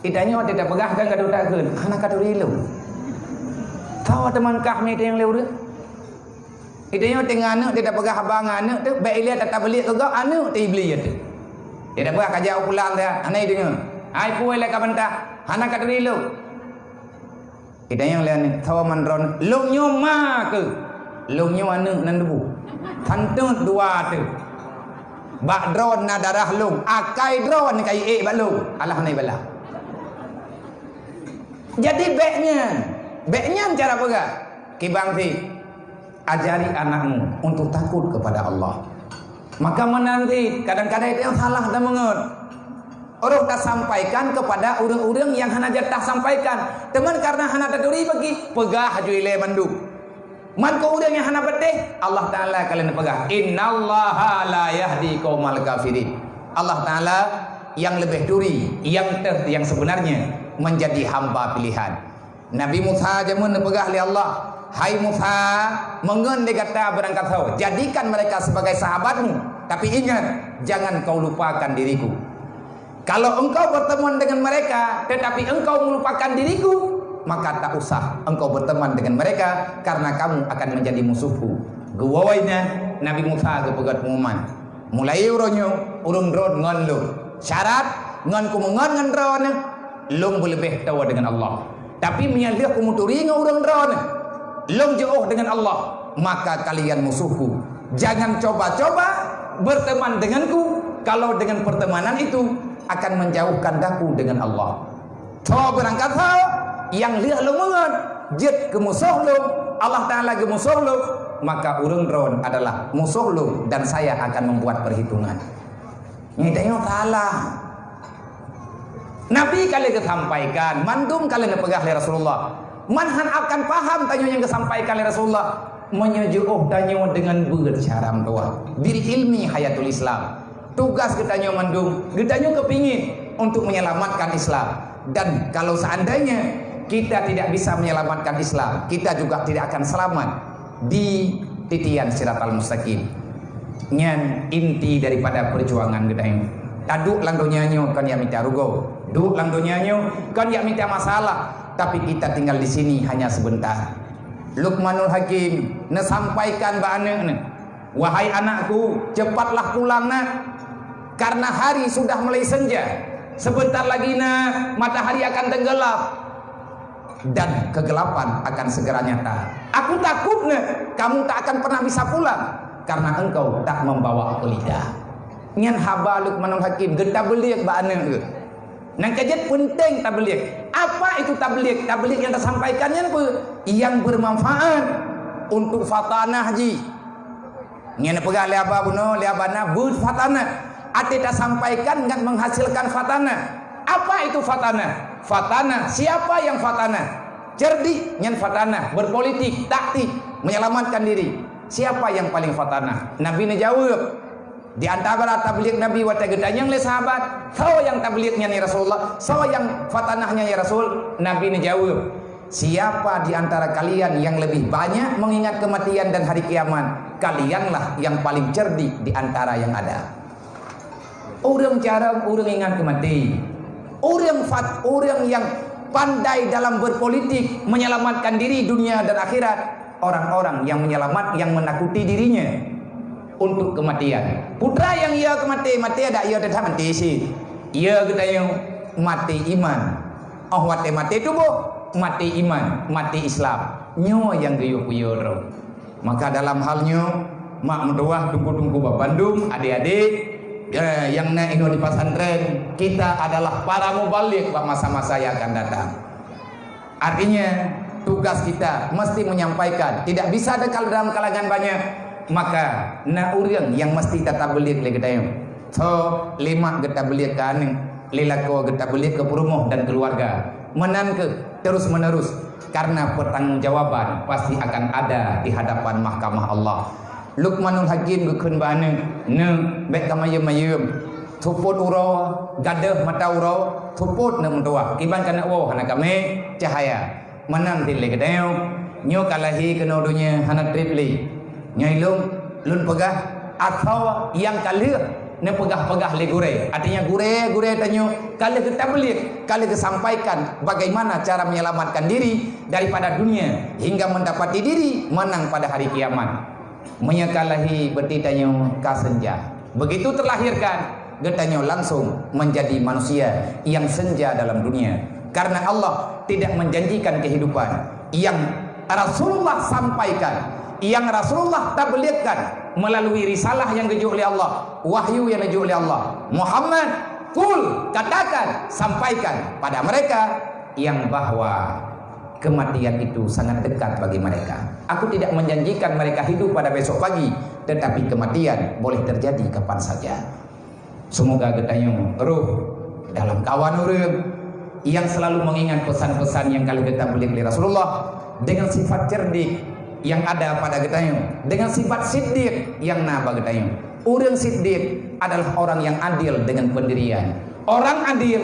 Idanya tidak pegahkan kadu takun, anak kadu rilu. Tahu teman kah ni yang leu. Idanya tengah anak tidak pegah abang anak tu, baik dia tak beli juga anak tu beli tu. Dia dah pegah kajau pulang dia, anak dengar. Ai puai la ka bantah, anak kadu rilu. Idanya lain tahu mandron, long nyo ma ke. Long nyo anak nan debu. Tantut dua tu. Bak drone na darah long, akai drone kai bak long. Alah nai bala. Jadi baiknya cara pegah. Kibang ti ajari anakmu untuk takut kepada Allah. Maka menanti kadang-kadang dia salah dan mengut. Orang tak sampaikan kepada orang-orang yang hana jatah sampaikan. Teman karena hana taduri bagi pegah juile manduk. Man ko orang yang hana betih, Allah Taala kalian pegah. Innallaha la yahdi qaumal kafirin. Allah Taala yang lebih duri, yang sebenarnya menjadi hamba pilihan. Nabi Musa jamun pegah li Allah, hai Musa, mengen dia kata berangkat kau, jadikan mereka sebagai sahabatmu, tapi ingat jangan kau lupakan diriku. Kalau engkau berteman dengan mereka tetapi engkau melupakan diriku, maka tak usah engkau berteman dengan mereka, karena kamu akan menjadi musuhku. Guwainya Nabi Musa ke pegat pengumuman. Mulai uronyo urung drone ngon lu. Syarat ngon ku mengon ngan drone long lebih tahu dengan Allah. Tapi menyalih ku muturi ngan urung drone long jauh dengan Allah, maka kalian musuhku. Jangan coba-coba berteman denganku, kalau dengan pertemanan itu akan menjauhkan daku dengan Allah. Coba berangkat yang lihat lu mengon jet ke musuh lu, Allah Taala ke musuh lu, maka urung drone adalah musuh lu, dan saya akan membuat perhitungan. Nyidanya salah. Nabi kali kesampaikan, mandum kali nepegah oleh Rasulullah. Manhan akan paham tanya yang kesampaikan oleh Rasulullah. Menyejuh tanya dengan bercara tua. Bil ilmi hayatul Islam. Tugas kita nyo mandum, kita nyo kepingin untuk menyelamatkan Islam. Dan kalau seandainya kita tidak bisa menyelamatkan Islam, kita juga tidak akan selamat di titian siratal mustaqim. Nyan inti daripada perjuangan kita ini. Taduk lang donyanya kan ya minta rugo, duk lang donyanya kan ya minta masalah, tapi kita tinggal di sini hanya sebentar. Luqmanul Hakim sampaikan ba anak, wahai anakku, cepatlah pulang nak, karena hari sudah mulai senja. Sebentar lagi nak, matahari akan tenggelam dan kegelapan akan segera nyata. Aku takut nak, kamu tak akan pernah bisa pulang karena engkau tak membawa pelita. Nyan haba Luqmanul Hakim genta beliak ba anak ke. Nang kajet penting tabligh. Apa itu tabligh? Tabligh yang tersampaikannya apa? Yang bermanfaat untuk fatanah ji. Nyan pegah le aba buno, le abana bud fatanah. Ate tak sampaikan enggak menghasilkan fatanah. Apa itu fatanah? Fatanah, siapa yang fatanah? Cerdik, nyan fatanah, berpolitik, taktik, menyelamatkan diri. Siapa yang paling fatanah? Nabi ne jawab. Di antara tabligh Nabi wa tegedanyang le sahabat, sawa yang tablighnya ni Rasulullah, sawa yang fatanahnya ya Rasul. Nabi ne jawab, siapa di antara kalian yang lebih banyak mengingat kematian dan hari kiamat, kalianlah yang paling cerdik di antara yang ada. Orang jarang orang ingat kematian. Orang yang pandai dalam berpolitik, menyelamatkan diri dunia dan akhirat. Orang-orang yang menakuti dirinya untuk kematian. Putra yang ia kematian, mati ada ia tetap mati sih. Ia kita yang mati iman. Oh mati tubuh, mati iman, mati Islam. Nyo yang guyup-guyur. Maka dalam halnya mak mendoah tunggu-tunggu Bandung, adik-adik yang naik di pesantren, kita adalah para mubaligh masa-masa yang akan datang. Artinya tugas kita mesti menyampaikan, tidak bisa ada kalau dalam kalangan banyak. Maka na urang yang mesti tetap belit le gedayong. So 5 kita belit kan lelako kita belit ke rumah dan keluarga. menan ke terus menerus, karena pertanggungjawaban pasti akan ada di hadapan mahkamah Allah. Luqmanul Hakim berkun bana ne bek kamayem tuput uro gadah mata uro tuput ne mentua kiban kana wo hana kame cahaya menang tile kedeu nyo kalahi kena dunya hana tripli nyai lun pegah atau yang kalir ne pegah-pegah le gure, artinya gure tanyo kali kita belik, kali kesampaikan bagaimana cara menyelamatkan diri daripada dunia hingga mendapati diri menang pada hari kiamat. Menyakalahi betitanyo kasenja, begitu terlahirkan getanyo langsung menjadi manusia yang senja dalam dunia, karena Allah tidak menjanjikan kehidupan yang Rasulullah sampaikan, yang Rasulullah tabligkan melalui risalah yang diuji oleh Allah, wahyu yang diuji oleh Allah. Muhammad, kul, katakan, sampaikan pada mereka yang bahwa kematian itu sangat dekat bagi mereka. Aku tidak menjanjikan mereka hidup pada besok pagi, tetapi kematian boleh terjadi kapan saja. Semoga getayung ruh dalam kawan urip yang selalu mengingat pesan-pesan yang kali kita beli oleh Rasulullah, dengan sifat cerdik yang ada pada getayung, dengan sifat siddiq yang naba getayung. Orang siddiq adalah orang yang adil dengan pendirian. Orang adil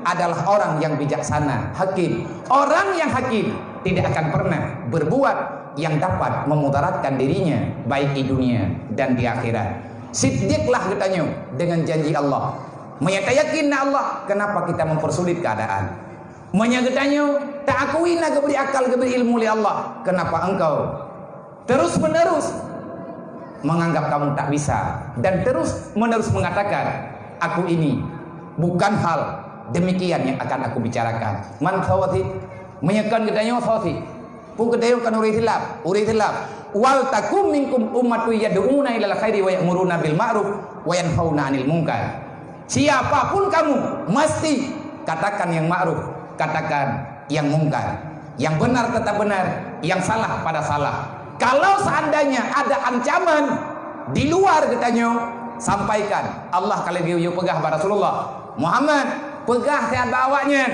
adalah orang yang bijaksana, hakim. Orang yang hakim tidak akan pernah berbuat yang dapat memudaratkan dirinya baik di dunia dan di akhirat. Siddiqlah getayung dengan janji Allah. Menyatakan Allah, kenapa kita mempersulit keadaan? Menyagetanya tak akui nak beri akal, beri ilmu oleh Allah. Kenapa engkau terus menerus menganggap kamu tak bisa dan terus menerus mengatakan aku ini bukan hal demikian yang akan aku bicarakan. Man khawati menyekan gedanya khawati pu gedayo kan uri hilaf wal takum minkum ummatu yad'una ilal khairi wa ya'muruna bil ma'ruf wa yanhauna 'anil munkar. Siapapun kamu mesti katakan yang ma'ruf, katakan yang mungkar, yang benar tetap benar, yang salah pada salah. Kalau seandainya ada ancaman di luar katanya, sampaikan. Allah kalau dia pegah pada Rasulullah Muhammad, pegah tiada bawanya.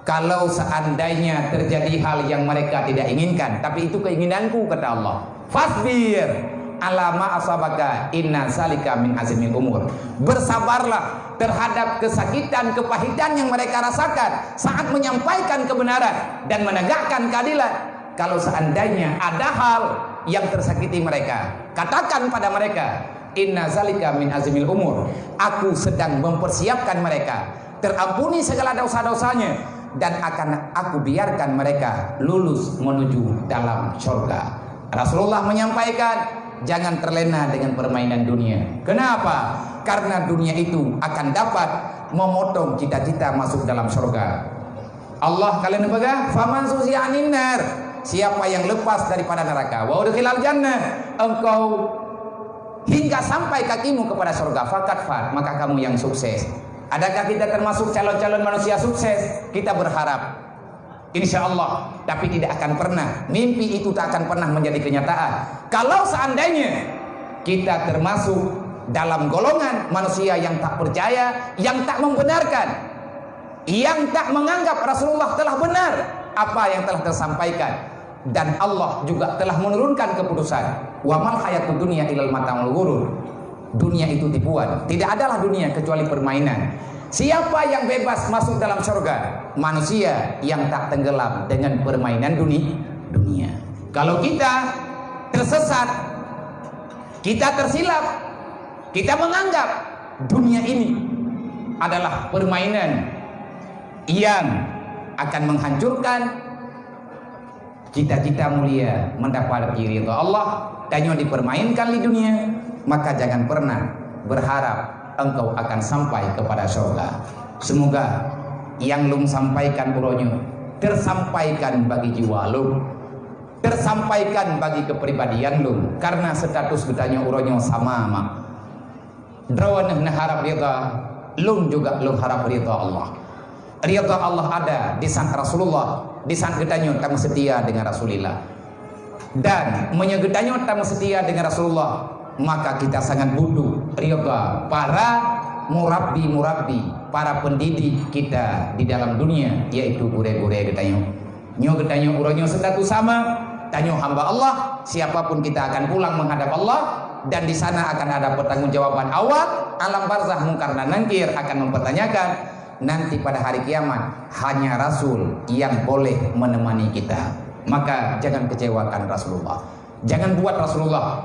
Kalau seandainya terjadi hal yang mereka tidak inginkan, tapi itu keinginanku kata Allah, fasbir alama asabaka inna salika min azmil umur. Bersabarlah terhadap kesakitan, kepahitan yang mereka rasakan saat menyampaikan kebenaran dan menegakkan keadilan. Kalau seandainya ada hal yang tersakiti mereka, katakan pada mereka, inna zalika min azmil umur. Aku sedang mempersiapkan mereka terampuni segala dosa-dosanya dan akan aku biarkan mereka lulus menuju dalam surga. Rasulullah menyampaikan, jangan terlena dengan permainan dunia. Kenapa? Karena dunia itu akan dapat memotong cita-cita masuk dalam surga. Allah kalian baga, faman susianin nar. Siapa yang lepas daripada neraka, wa udkhilal jannah, engkau hingga sampai kakimu kepada surga, fakat fat, maka kamu yang sukses. Adakah kita termasuk calon-calon manusia sukses? Kita berharap, insya Allah, tapi tidak akan pernah. Mimpi itu tak akan pernah menjadi kenyataan. Kalau seandainya kita termasuk dalam golongan manusia yang tak percaya, yang tak membenarkan, yang tak menganggap Rasulullah telah benar apa yang telah tersampaikan, dan Allah juga telah menurunkan keputusan, wa mal hayatud dunya ilal mata'ul ghurur. Dunia itu tipuan, tidak adalah dunia kecuali permainan. Siapa yang bebas masuk dalam surga? Manusia yang tak tenggelam dengan permainan dunia. Kalau kita tersesat, kita tersilap, kita menganggap dunia ini adalah permainan yang akan menghancurkan cita-cita mulia mendapat ridha Allah dan yang dipermainkan di dunia, maka jangan pernah berharap engkau akan sampai kepada surga. Semoga yang lum sampaikan uronyo tersampaikan bagi jiwa lum, tersampaikan bagi kepribadian lum, karena status betanya uronyo sama mak. Drawan harap ridha, lum juga lum harap ridha Allah. Ridha Allah ada di saat Rasulullah, di saat getanya tamu setia dengan Rasulullah, dan menyegetanya tamu setia dengan Rasulullah, maka kita sangat butuh ridha para murabbi para pendidik kita di dalam dunia, yaitu gure-gure getanyo. Nyo getanyo uronyo sedatu sama, tanyo hamba Allah, siapapun kita akan pulang menghadap Allah, dan di sana akan ada pertanggungjawaban awal, alam barzah mungkar dan nangkir akan mempertanyakan. Nanti pada hari kiamat hanya Rasul yang boleh menemani kita. Maka jangan kecewakan Rasulullah, jangan buat Rasulullah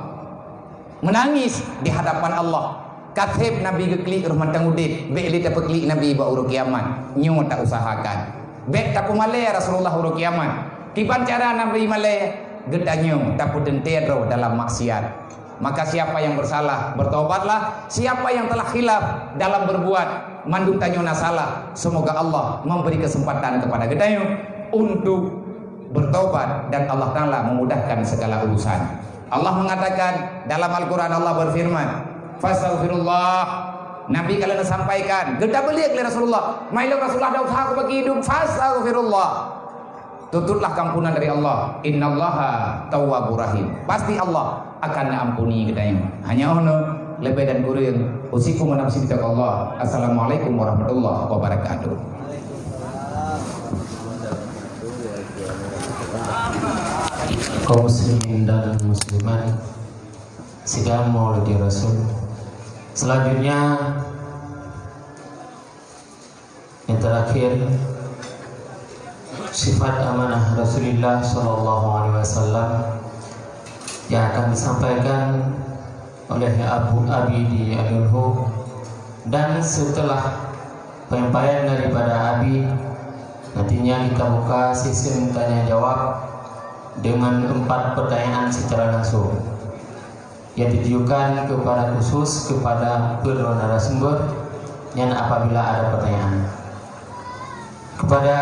menangis di hadapan Allah. Katib Nabi geklik rumah tangudit, beli tak peklik Nabi ba uruk kiamat, nyu tak usahakan. Bek tak malaya Rasulullah uruk kiamat. Kiban cara Nabi malaya gedanyo tak pudentero dalam maksiat. Maka siapa yang bersalah bertobatlah, siapa yang telah khilaf dalam berbuat mandung tanyo nasalah, semoga Allah memberi kesempatan kepada gedanyo untuk bertobat dan Allah Ta'ala memudahkan segala urusan. Allah mengatakan dalam Al-Quran, Allah berfirman, fastaghfirullah. Nabi kalian sampaikan, geda beliak oleh Rasulullah, mailah Rasulullah ada usaha aku bagi hidup, fastaghfirullah. Tututlah kampunan dari Allah. Innallaha tawwabur rahim. Pasti Allah akan ampuni gedanya. Hanya ono lebih dan kurang. Usikum wa nafsi bitaqallah. Assalamualaikum warahmatullahi wabarakatuh. Kaum muslimin dan muslimat sidang Maulid Rasul. Selanjutnya yang terakhir, sifat amanah Rasulullah Shallallahu Alaihi Wasallam yang akan disampaikan oleh Abu Abidi Al-Hulhu. Dan setelah penyampaian daripada Abi, nantinya kita buka sesi tanya jawab dengan 4 pertanyaan secara langsung yang ditujukan kepada khusus kepada kedua narasumber yang apabila ada pertanyaan. Kepada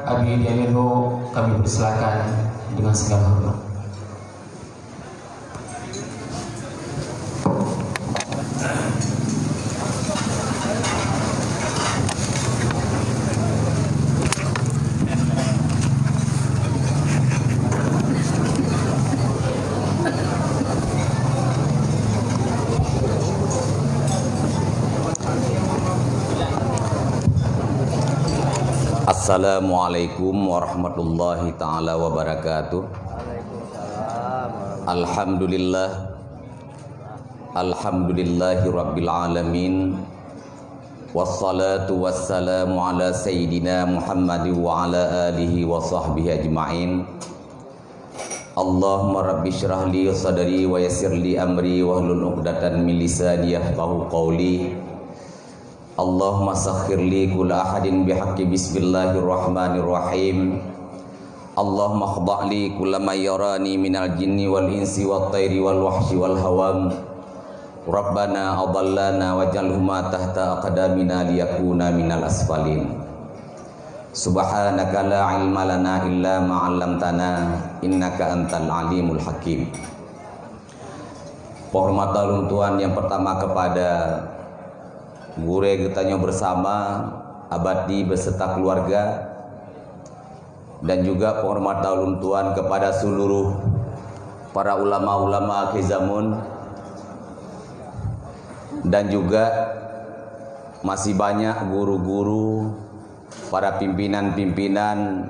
Abi Dianilho kami persilakan dengan segala hormat. Assalamualaikum warahmatullahi ta'ala wabarakatuh. Alhamdulillah, alhamdulillahi rabbil alamin. Wassalatu wassalamu ala sayyidina Muhammad wa ala alihi wa sahbihi ajma'in. Allahumma rabbi syrah li sadri wa yassir li amri wa hlul 'uqdatan min lisani yafqahu qawli. Allahumma sakhir li kulla ahadin bihaqqi bismillahirrahmanirrahim. Allahumma khda' li kulla ma yarani minal jinni wal insi wat tayri wal wahshi wal hawam. Rabbana adallana waj'alhuma tahta aqdamina liyakuna minal asfalin. Subhanaka la ilma lana illa ma 'allamtana innaka antal alimul hakim. Penghormatan Tuhan yang pertama kepada gure getanyo bersama abadi beserta keluarga, dan juga penghormatan Tuhan kepada seluruh para ulama-ulama Khizamun, dan juga masih banyak guru-guru, para pimpinan-pimpinan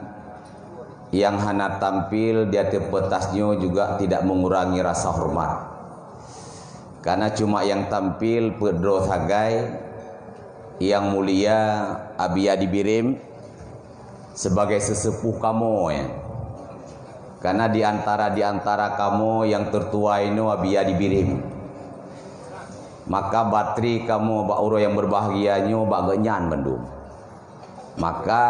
yang hana tampil di atas petasnya juga tidak mengurangi rasa hormat, karena cuma yang tampil pedro sagai yang mulia Abi Adi Birim sebagai sesepuh kamu ya. Karena di antara kamu yang tertua ini Abi Adi Birim. Maka batri kamu ba uro yang berbahagianya ba genyan bendung. Maka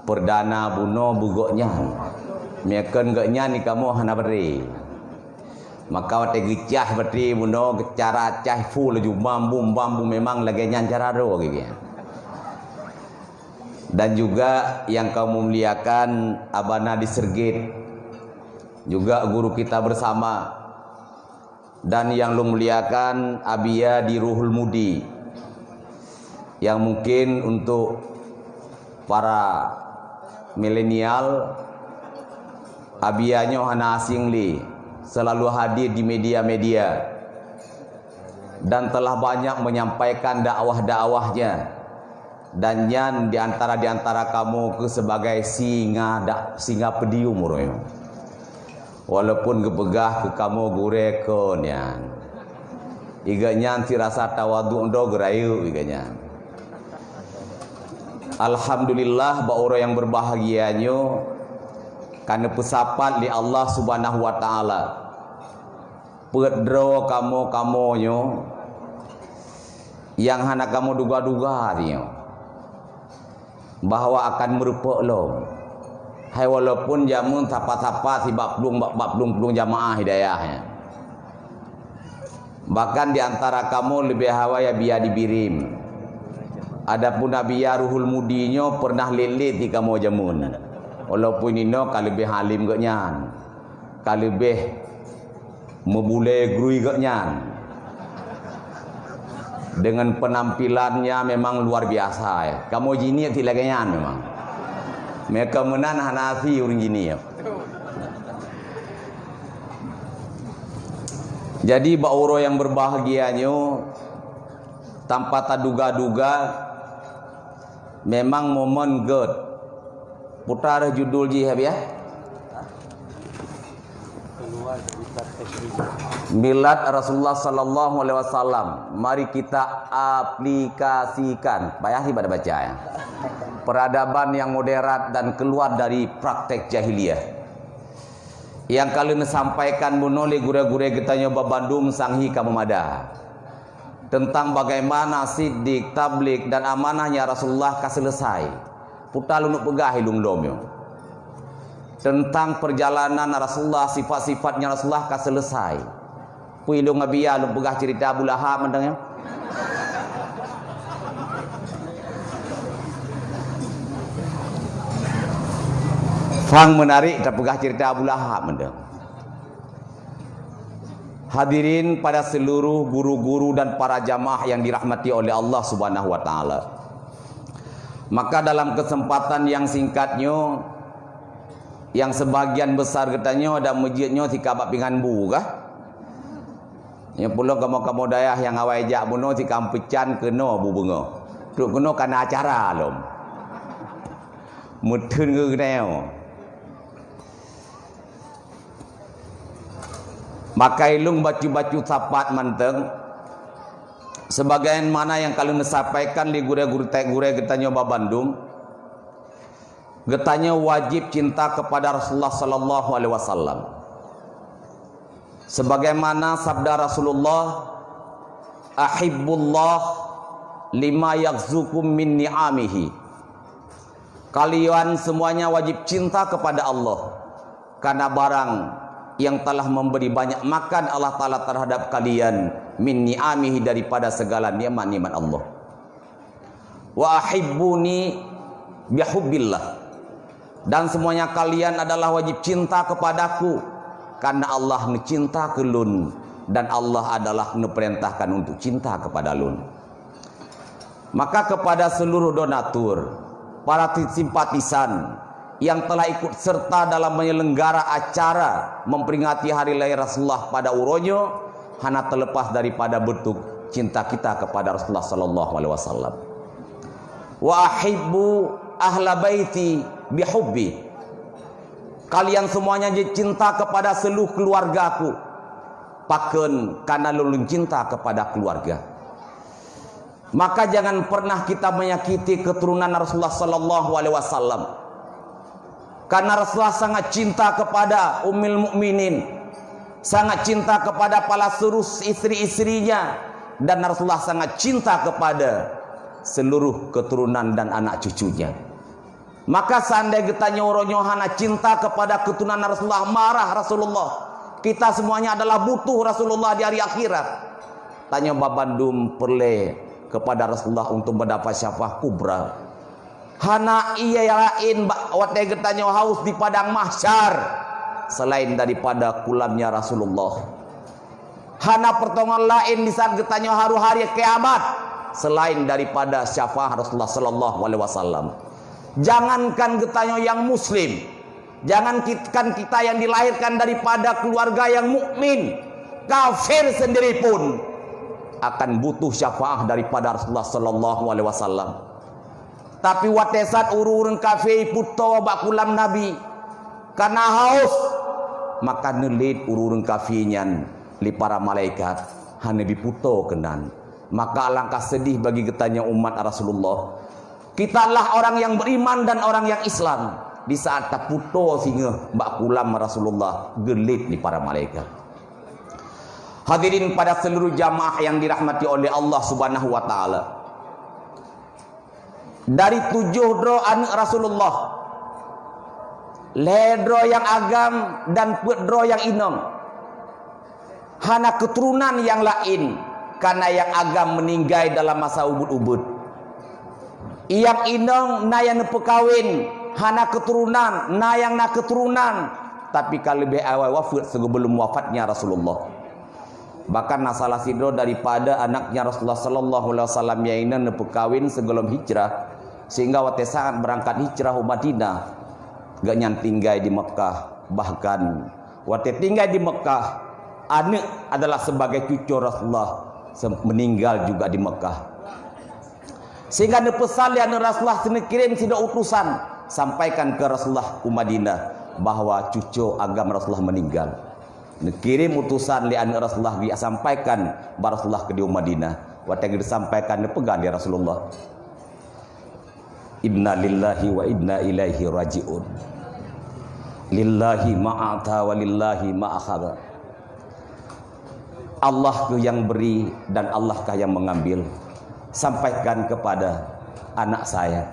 perdana buno bugoknya. Miakeun genyan ni kamu hana beri. Maka wate gicah berarti buno cara cah full ju bambu memang lagi nyancara ro gitu. Dan juga yang kamu muliakan Abana di Sergit, juga guru kita bersama, dan yang lu muliakan Abia di Ruhul Mudi, yang mungkin untuk para milenial Abianya hana asing li, selalu hadir di media-media, dan telah banyak menyampaikan dakwah-dakwahnya, dan nyan di antara kamu ke sebagai singa pedium royo. Walaupun gepegah ke kamu gure ke nyan. Iga nyan ti rasa tawadu ndo gerayu iga nyan. Alhamdulillah ba orang yang berbahagianyo karena pesapat di Allah Subhanahu wa taala. Pedro kamu-kamonyo yang hana kamu duga-duga nyo bahwa akan merupa lo. Hai walaupun jamun tapa-tapa si baplung jamaah hidayahnya. Bahkan di antara kamu lebih hawa ya biya dibirim. Adapun Nabi ya Ruhul Mudinyo pernah lilit di kamu jamun. Walaupun ino kalebih halim gak nyan, kalebih membule grui gak nyan. Dengan penampilannya memang luar biasa ya. Kamu jini tidak nyan memang. Mereka menan Hanafi orang gini ya. Jadi bauro yang berbahagianyo tanpa taduga-duga memang momen good. Putar judul jihab ya. Milad Rasulullah sallallahu alaihi wasallam. Mari kita aplikasikan. Bayar pada baca ya. Peradaban yang moderat dan keluar dari praktek jahiliyah. Yang kalian sampaikan menoleh gure-gure kita nyoba Bandung sanghi kamamada. Tentang bagaimana siddiq, tablik dan amanahnya Rasulullah kaselesai. Putal untuk pegah hilung domyo. Tentang perjalanan Rasulullah, sifat-sifatnya Rasulullah kaselesai. Puilung ngabiya lu pegah cerita Abu Lahab mendengnya. Fang menarik tak pegah cerita Abu Lahab mendeng. Hadirin pada seluruh guru-guru dan para jamaah yang dirahmati oleh Allah Subhanahu wa taala. Maka dalam kesempatan yang singkatnya, yang sebagian besar katanya ada masjidnya ti kabak pingan bu kah? Yang pula kamu dayah yang awai jak buno ti kampecan kena bu bunga. Duk kena kana acara lom. Mudun ke neo. Maka ilung bacu-bacu sapat manteng sebagaimana yang kalian sampaikan di gure-gure kita nyoba Bandung. Getanya wajib cinta kepada Rasulullah sallallahu alaihi wasallam. Sebagaimana sabda Rasulullah, ahibbullah lima yaghzukum min ni'amihi. Kalian semuanya wajib cinta kepada Allah karena barang yang telah memberi banyak makan Allah Ta'ala terhadap kalian min ni'amihi daripada segala nikmat-nikmat Allah. Wa ahibbuni bihubbillah, dan semuanya kalian adalah wajib cinta kepadaku karena Allah mencinta kelun dan Allah adalah memerintahkan untuk cinta kepada lun. Maka kepada seluruh donatur, para simpatisan yang telah ikut serta dalam menyelenggara acara memperingati hari lahir Rasulullah pada uronyo, hana terlepas daripada bentuk cinta kita kepada Rasulullah sallallahu alaihi wasallam. Wa ahibbu ahla baiti bihubbi. Kalian semuanya cinta kepada seluruh keluargaku. Paken karena lulun cinta kepada keluarga. Maka jangan pernah kita menyakiti keturunan Rasulullah sallallahu alaihi wasallam. Karena Rasulullah sangat cinta kepada Ummul Mukminin, sangat cinta kepada para seluruh istri-istrinya, dan Rasulullah sangat cinta kepada seluruh keturunan dan anak cucunya. Maka seandainya kita nyoronyohana cinta kepada keturunan Rasulullah, marah Rasulullah, kita semuanya adalah butuh Rasulullah di hari akhirat. Tanya babandum perle kepada Rasulullah untuk mendapat syafaat kubra. Hana iya lain wat tanya haus di padang mahsyar selain daripada kulamnya Rasulullah. Hana pertolongan lain di saat getanya haru hari kiamat selain daripada syafaat Rasulullah sallallahu alaihi wasallam. Jangankan getanya yang muslim, jangankan kita yang dilahirkan daripada keluarga yang mukmin, kafir sendiri pun akan butuh syafaah daripada Rasulullah sallallahu alaihi wasallam. Tapi watesat ururun kafe puto bakulam Nabi karena haus, maka nelit ururun kafinya li para malaikat Nabi puto kenan. Maka alangkah sedih bagi getanya umat Rasulullah. Kitalah orang yang beriman dan orang yang Islam. Di saat tak puto singa bakulam Rasulullah gelit li para malaikat. Hadirin pada seluruh jamaah yang dirahmati oleh Allah Subhanahu wa taala. Dari 7 dro anak Rasulullah, ledro yang agam dan pedro yang inong, hana keturunan yang lain, karena yang agam meninggal dalam masa ubud-ubud. Yang inong na yang nepekawin, hana keturunan, na yang na keturunan, tapi kalau lebih awal wafat sebelum wafatnya Rasulullah. Bahkan nasalah sidro daripada anaknya Rasulullah sallallahu alaihi wasallam yang nepekawin sebelum hijrah, sehingga waktu saat berangkat hijrah ke Madinah gak nyantinggai di Mekah. Bahkan waktu tinggal di Mekah, anak adalah sebagai cucu Rasulullah meninggal juga di Mekah. Sehingga pesan yang Rasulullah sini kirim sida utusan sampaikan ke Rasulullah ke Madinah bahwa cucu agama Rasulullah meninggal. Kirim utusan li anak Rasulullah dia sampaikan bahwa Rasulullah ke di Madinah. Waktu disampaikan pegang di Rasulullah. Inna lillahi wa inna ilaihi raji'un. Lillahi ma'ata wa lillahi ma'akhadha. Allah yang beri dan Allah yang mengambil. Sampaikan kepada anak saya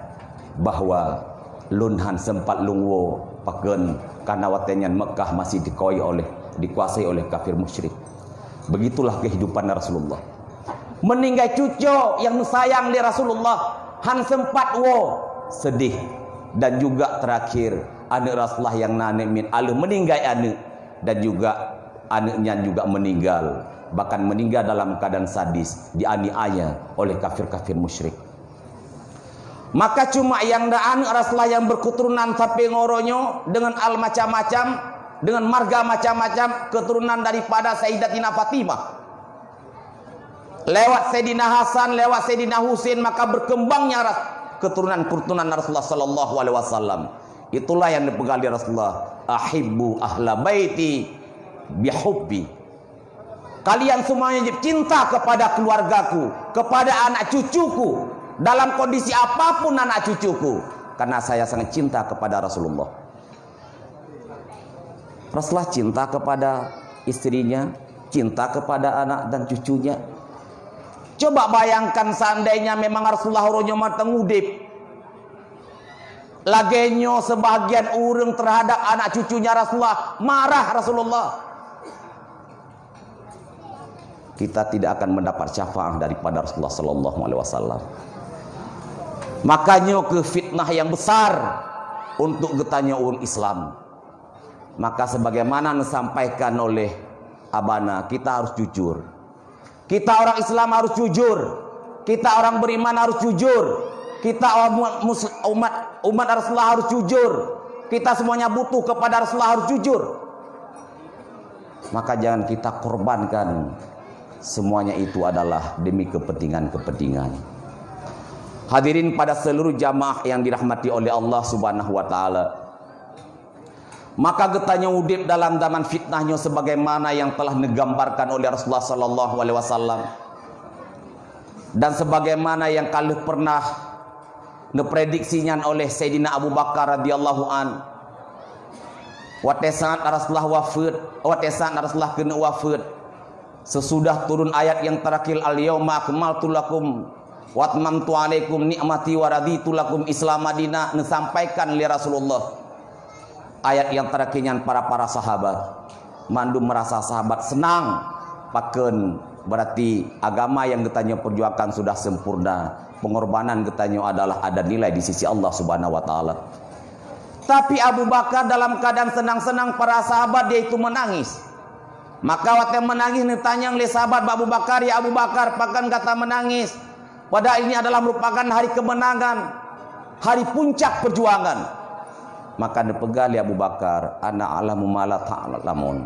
bahwa lunhan sempat lungwo paken karena watenya Mekah masih dikuasai oleh kafir musyrik. Begitulah kehidupan Rasulullah. Meninggal cucu yang sayang di Rasulullah, han sempat sedih. Dan juga terakhir anak Rasulullah yang nane min alu meninggal anak, dan juga anaknya juga meninggal, bahkan meninggal dalam keadaan sadis, dianiaya oleh kafir-kafir musyrik. Maka cuma yang anak Rasulullah yang berketurunan sampai ngoronyo dengan al macam-macam, dengan marga macam-macam, keturunan daripada Sayyidatina Fatimah. Lewat Sayyidina Hasan, lewat Sayyidina Husain, maka berkembangnya keturunan Rasulullah sallallahu alaihi wasallam. Itulah yang dipegang Rasulullah, ahibbu ahla baiti bihubbi. Kalian semuanya cinta kepada keluargaku, kepada anak cucuku, dalam kondisi apapun anak cucuku, karena saya sangat cinta kepada Rasulullah. Rasulullah cinta kepada istrinya, cinta kepada anak dan cucunya. Coba bayangkan seandainya memang Rasulullah ronyo mateng udip, lagenyo sebagian urang terhadap anak cucunya Rasulullah, marah Rasulullah, kita tidak akan mendapat syafaat daripada Rasulullah sallallahu alaihi wasallam. Makanya ke fitnah yang besar untuk getanya urang Islam. Maka sebagaimana disampaikan oleh abana, kita harus jujur. Kita orang Islam harus jujur. Kita orang beriman harus jujur. Kita umat Rasulullah harus jujur. Kita semuanya butuh kepada Rasulullah harus jujur. Maka jangan kita korbankan. Semuanya itu adalah demi kepentingan-kepentingan. Hadirin pada seluruh jamaah yang dirahmati oleh Allah Subhanahu wa taala. Maka getanya udip dalam zaman fitnahnya sebagaimana yang telah digambarkan oleh Rasulullah sallallahu alaihi wasallam. Dan sebagaimana yang kali pernah diprediksinya oleh Sayyidina Abu Bakar radhiyallahu an. Waktu saat Rasulullah wafat, waktu saat Rasulullah kena wafat, sesudah turun ayat yang terakhir al-yauma akmaltu lakum wa atmamtu alaikum ni'mati wa raditu lakum Islam Madinah, disampaikan oleh Rasulullah. Ayat yang terakhirnya para sahabat mandu merasa sahabat senang paken, berarti agama yang getanya perjuangkan sudah sempurna, pengorbanan getanya adalah ada nilai di sisi Allah Subhanahu wa taala. Tapi Abu Bakar dalam keadaan senang-senang, para sahabat dia itu menangis. Maka waktu menangis ditanya oleh sahabat Abu Bakar, ya Abu Bakar, pakan kata menangis? Padahal ini adalah merupakan hari kemenangan, hari puncak perjuangan. Maka dipegali Abu Bakar, ana alamu mala ta'lamun.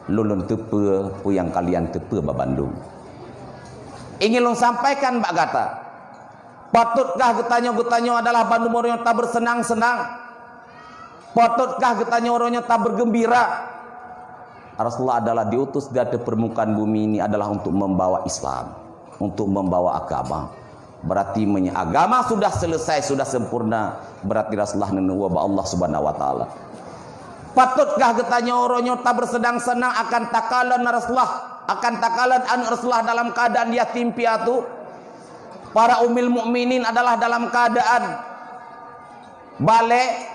Lulun tepe pu yang kalian tepe babandung. ingin long sampaikan mbak kata, patutkah getanyo adalah bandung orang tak bersenang-senang? Patutkah getanyo orangnya tak bergembira? Rasulullah adalah diutus dari permukaan bumi ini adalah untuk membawa Islam, untuk membawa agama. Berarti agama sudah selesai, sudah sempurna. Berarti Rasulullah nenuwa Allah Subhanahu wa taala. Patutkah getanyo orangnya tak bersenang-senang akan takalan Rasulullah, akan takalan Rasulullah dalam keadaan yatim piatu? Para umil mukminin adalah dalam keadaan balik.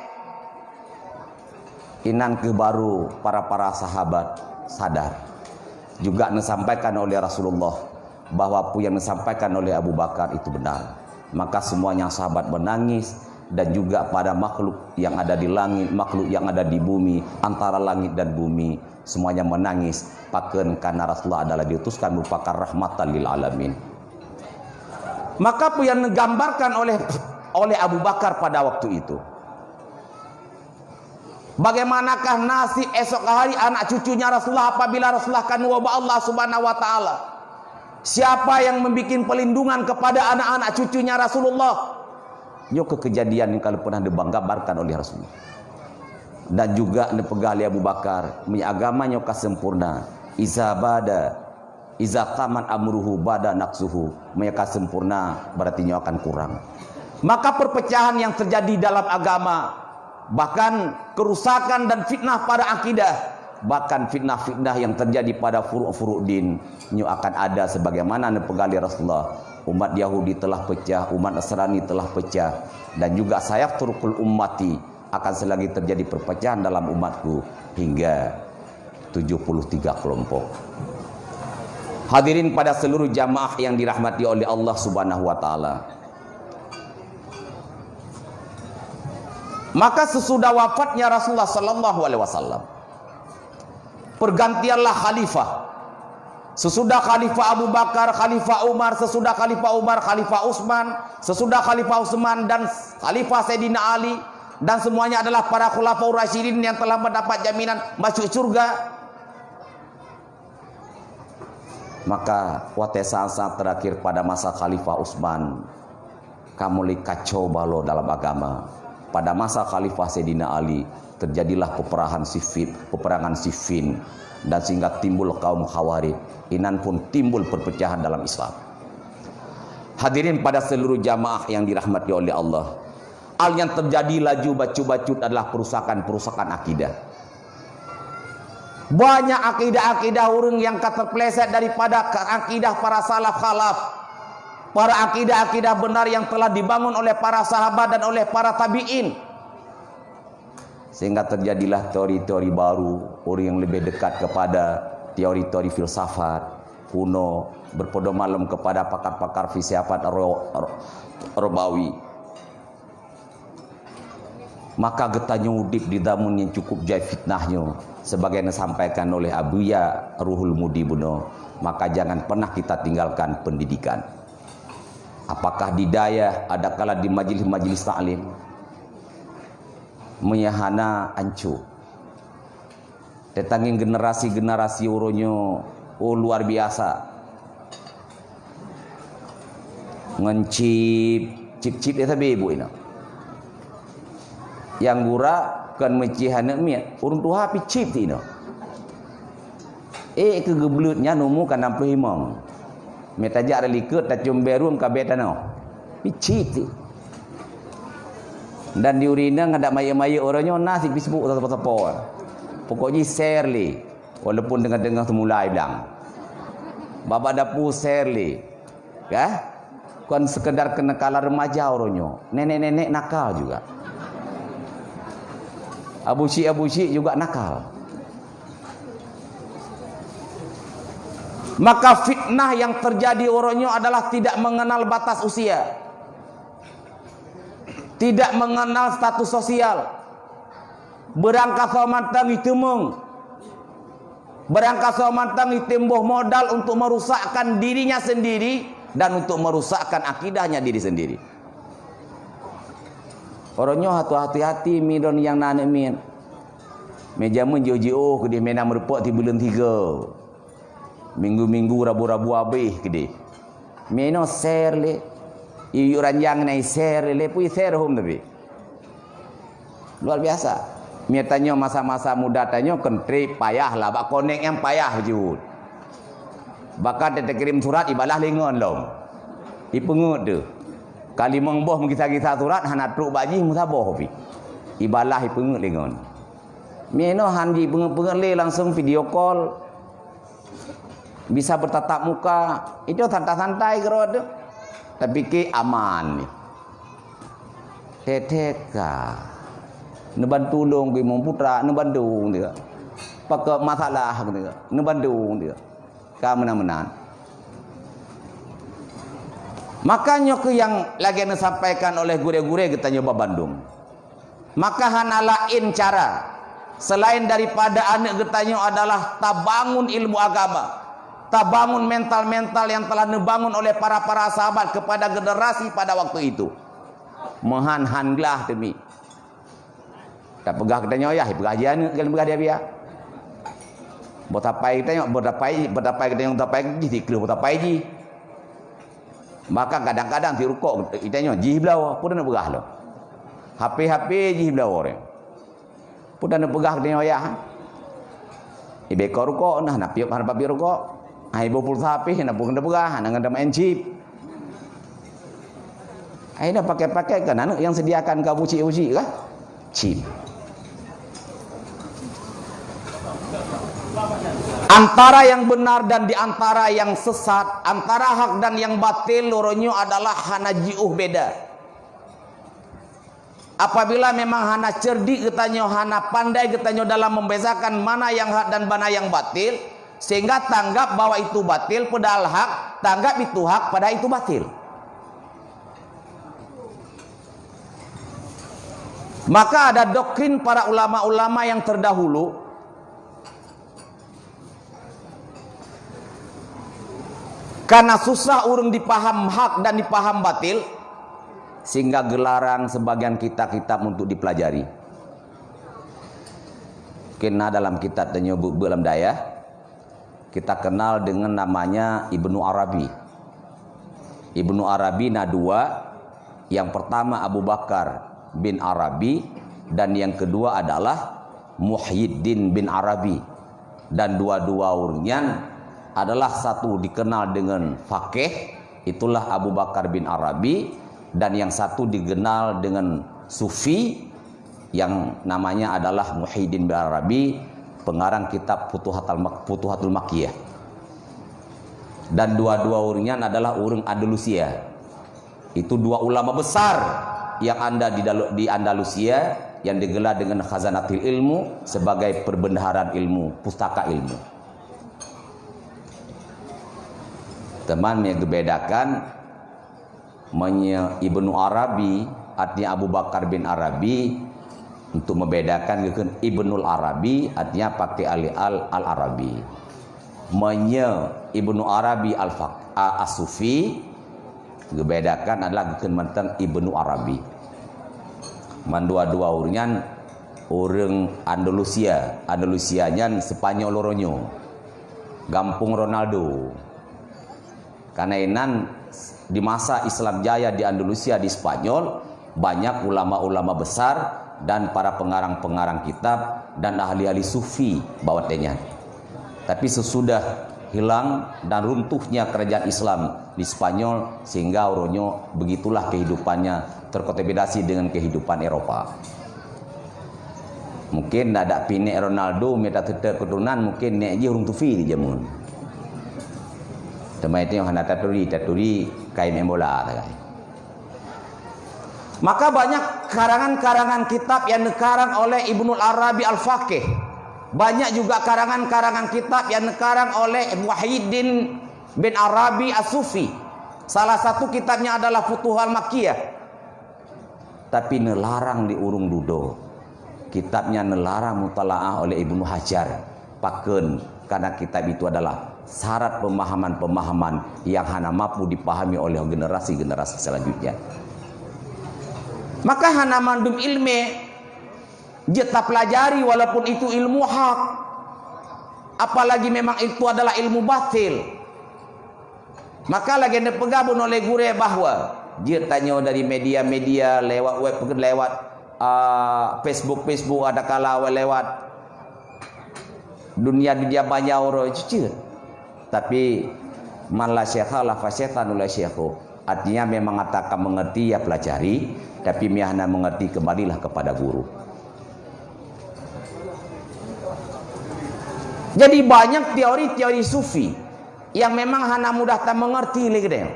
Inan ke baru para sahabat sadar. Juga disampaikan oleh Rasulullah bahwa apa yang disampaikan oleh Abu Bakar itu benar. Maka semuanya sahabat menangis, dan juga pada makhluk yang ada di langit, makhluk yang ada di bumi, antara langit dan bumi, semuanya menangis. Paken karena Rasulullah adalah diutuskan merupakan rahmatan lil alamin. Maka apa yang digambarkan oleh Abu Bakar pada waktu itu, bagaimanakah nasib esok hari anak cucunya Rasulullah apabila Rasulullah kan wabah Allah Subhanahu wa taala? Siapa yang membuat pelindungan kepada anak-anak cucunya Rasulullah? Yo ke kejadian yang kalau pernah digambarkan oleh Rasulullah. Dan juga dipegang oleh Abu Bakar, agamanya sempurna. Iza taman amruhu bada naksuhu, mereka sempurna berarti nyo akan kurang. Maka perpecahan yang terjadi dalam agama, bahkan kerusakan dan fitnah pada akidah, bahkan fitnah-fitnah yang terjadi pada furu'-furu' din, nyo akan ada sebagaimana dipegali Rasulullah. Umat Yahudi telah pecah, umat Nasrani telah pecah, dan juga sayaf turukul ummati, akan selagi terjadi perpecahan dalam umatku hingga 73 kelompok. Hadirin pada seluruh jamaah yang dirahmati oleh Allah Subhanahu wa taala. Maka sesudah wafatnya Rasulullah sallallahu alaihi wasallam, pergantianlah khalifah. Sesudah Khalifah Abu Bakar, Khalifah Umar, sesudah Khalifah Umar, Khalifah Utsman, sesudah Khalifah Utsman dan Khalifah Sayyidina Ali, dan semuanya adalah para khulafaur rasyidin yang telah mendapat jaminan masuk surga. Maka saat terakhir pada masa Khalifah Utsman, kamu kacau balau dalam agama. Pada masa Khalifah Sayyidina Ali terjadilah peperangan Siffin, dan sehingga timbul kaum Khawarij. Inan pun timbul perpecahan dalam Islam. Hadirin pada seluruh jamaah yang dirahmati oleh Allah, hal yang terjadi laju bacut adalah perusakan akidah. Banyak akidah-akidah orang yang terpeleset daripada akidah para salaf khalaf, para akidah-akidah benar yang telah dibangun oleh para sahabat dan oleh para tabi'in, sehingga terjadilah teori-teori baru, orang yang lebih dekat kepada teori-teori filsafat kuno, berpedoman kepada pakar-pakar filsafat Robawi. Maka getahnya udip di damun yang cukup jai fitnahnya, sebagaimana disampaikan oleh Abuya Ruhul Mudi Buno. Maka jangan pernah kita tinggalkan pendidikan. Apakah di daya, adakala di majelis-majelis ta'lim, menyahana ancu. Tetangin generasi-generasi uronyo luar biasa. Cip dia tabi ibu ini. Yang gura kan mencihana miat, urung tuha pi cip tino. Kegeblutnya nomu kan 65. Metajak ada likut tak cumberum ka betano. Pi cip ti. Dan di urina ngadak maya-maya orangnya nasi Facebook apa-apa. Pokoknya share li, walaupun dengar-dengar semulai bilang, baba dapu share li, ya, kan sekedar kenakalan remaja orangnya, nenek-nenek nakal juga, abu syik juga nakal. Maka fitnah yang terjadi orangnya adalah tidak mengenal batas usia, tidak mengenal status sosial. Berangkat somantang itemung, berangkat somantang itembuh modal untuk merusakkan dirinya sendiri dan untuk merusakkan akidahnya diri sendiri. Orangnya hati-hati midon yang nane min. Meja menjojo ke dia menang merepot di bulan 3. Minggu-minggu rabu-rabu habis ke dia. Meno share le. Iyu ranjang nai share le pui share home tapi. Luar biasa. Mia tanyo masa-masa muda tanyo kentri payah lah. Bak konek yang payah jud. Bahkan dia kirim surat ibalah lingon lom. Ipengut tu. Kali mengboh mengisah-kisah surat hana truk baji musaboh pi. Ibalah ipengut lingon. Meno hanji pengut-pengut le langsung video call. Bisa bertatap muka. Itu santai-santai kerot tu. Tapi ke aman ni. Teteka. Nebantu dong ke Memputra, nebandung dia. Pakai masalah dia. Nebandung dia. Ka menang-menang. Makanya ke yang lagi disampaikan oleh gure-gure kita nyoba Bandung. Maka hana lain cara selain daripada anak getanyo adalah tabangun ilmu agama, tabangun mental-mental yang telah dibangun oleh para sahabat kepada generasi pada waktu itu. Mehan-hanglah demi. Tak pegah getanyo ya, pegah dia anak kalau pegah dia biar. Botapai kita kita yang tapai ji tiklu botapai ji. Maka kadang-kadang di rukuk kita ji belau pun nak pegah lo. HP ji belau orang. Pun nak pegah kita ya. Ibe ko rukuk nah nak piuk harap piuk rukuk. Ai bo pulsa HP nak pun pegah nak ngandam chip. Ai dah pakai-pakai kan anak yang sediakan kau uci-uci kah? Chip. Antara yang benar dan diantara yang sesat, antara hak dan yang batil, loronyo adalah hana jiuh beda. Apabila memang hana cerdik getanyo, hana pandai getanyo dalam membezakan mana yang hak dan mana yang batil, sehingga tanggap bahwa itu batil padahal hak, tanggap itu hak padahal itu batil. Maka ada doktrin para ulama-ulama yang terdahulu. Karena susah urung dipaham hak dan dipaham batil, sehingga gelaran sebagian kitab-kitab untuk dipelajari. Kena dalam kitab penyebut dalam daya, kita kenal dengan namanya Ibnu Arabi. Ibnu Arabi na dua, yang pertama Abu Bakar bin Arabi dan yang kedua adalah Muhyiddin bin Arabi. Dan dua-dua orangnya adalah satu dikenal dengan faqih, itulah Abu Bakar bin Arabi, dan yang satu dikenal dengan sufi yang namanya adalah Muhyiddin bin Arabi, pengarang kitab Futuhatul Makkiyah. Dan dua-dua orangnya adalah orang Andalusia. Itu dua ulama besar yang ada di Andalusia yang digelar dengan khazanatil ilmu sebagai perbendaharaan ilmu, pustaka ilmu. Teman yang dibedakan Ibnu Arabi artinya Abu Bakar bin Arabi, untuk membedakan dengan Ibnul Arabi artinya pakai al-Arabi. Ibnu Arabi as-Sufi dibedakan adalah dengan Ibnu Arabi. Dua-dua orangnya orang Andalusia, Andalusianya Spanyol loronyo, Gampung Ronaldo. Karena inan di masa Islam jaya di Andalusia di Spanyol banyak ulama-ulama besar dan para pengarang-pengarang kitab dan ahli-ahli sufi bawatnya. Tapi sesudah hilang dan runtuhnya kerajaan Islam di Spanyol sehingga oronyo begitulah kehidupannya terkontaminasi dengan kehidupan Eropa. Mungkin ada pinek Ronaldo minta keturunan mungkin nek je urung tufi di jamun. Temai itu yang hendak taturi kain main bola. Maka banyak karangan-karangan kitab yang dikarang oleh Ibnul Arabi Al-Faqih. Banyak juga karangan-karangan kitab yang dikarang oleh Muhyiddin bin Arabi As-Sufi. Salah satu kitabnya adalah Futuhul Makkiyah. Tapi nelarang di urung dudo. Kitabnya nelarang mutalaah oleh Ibnu Hajar. Paken karena kitab itu adalah syarat pemahaman-pemahaman yang hana mampu dipahami oleh generasi-generasi selanjutnya. Maka hana mandum ilme jeta pelajari walaupun itu ilmu hak, apalagi memang itu adalah ilmu batil. Maka lagi pegabun oleh guru bahwa dia tanya dari media-media lewat web, lewat Facebook ada kala lewat dunia banyak orang cuci. Tapi man la syekha la fasyaitan la syekhu. Artinya memang akan mengerti ya pelajari, tapi miahna mengerti kembalilah kepada guru. Jadi banyak teori-teori sufi yang memang hana mudah tak mengerti lagi.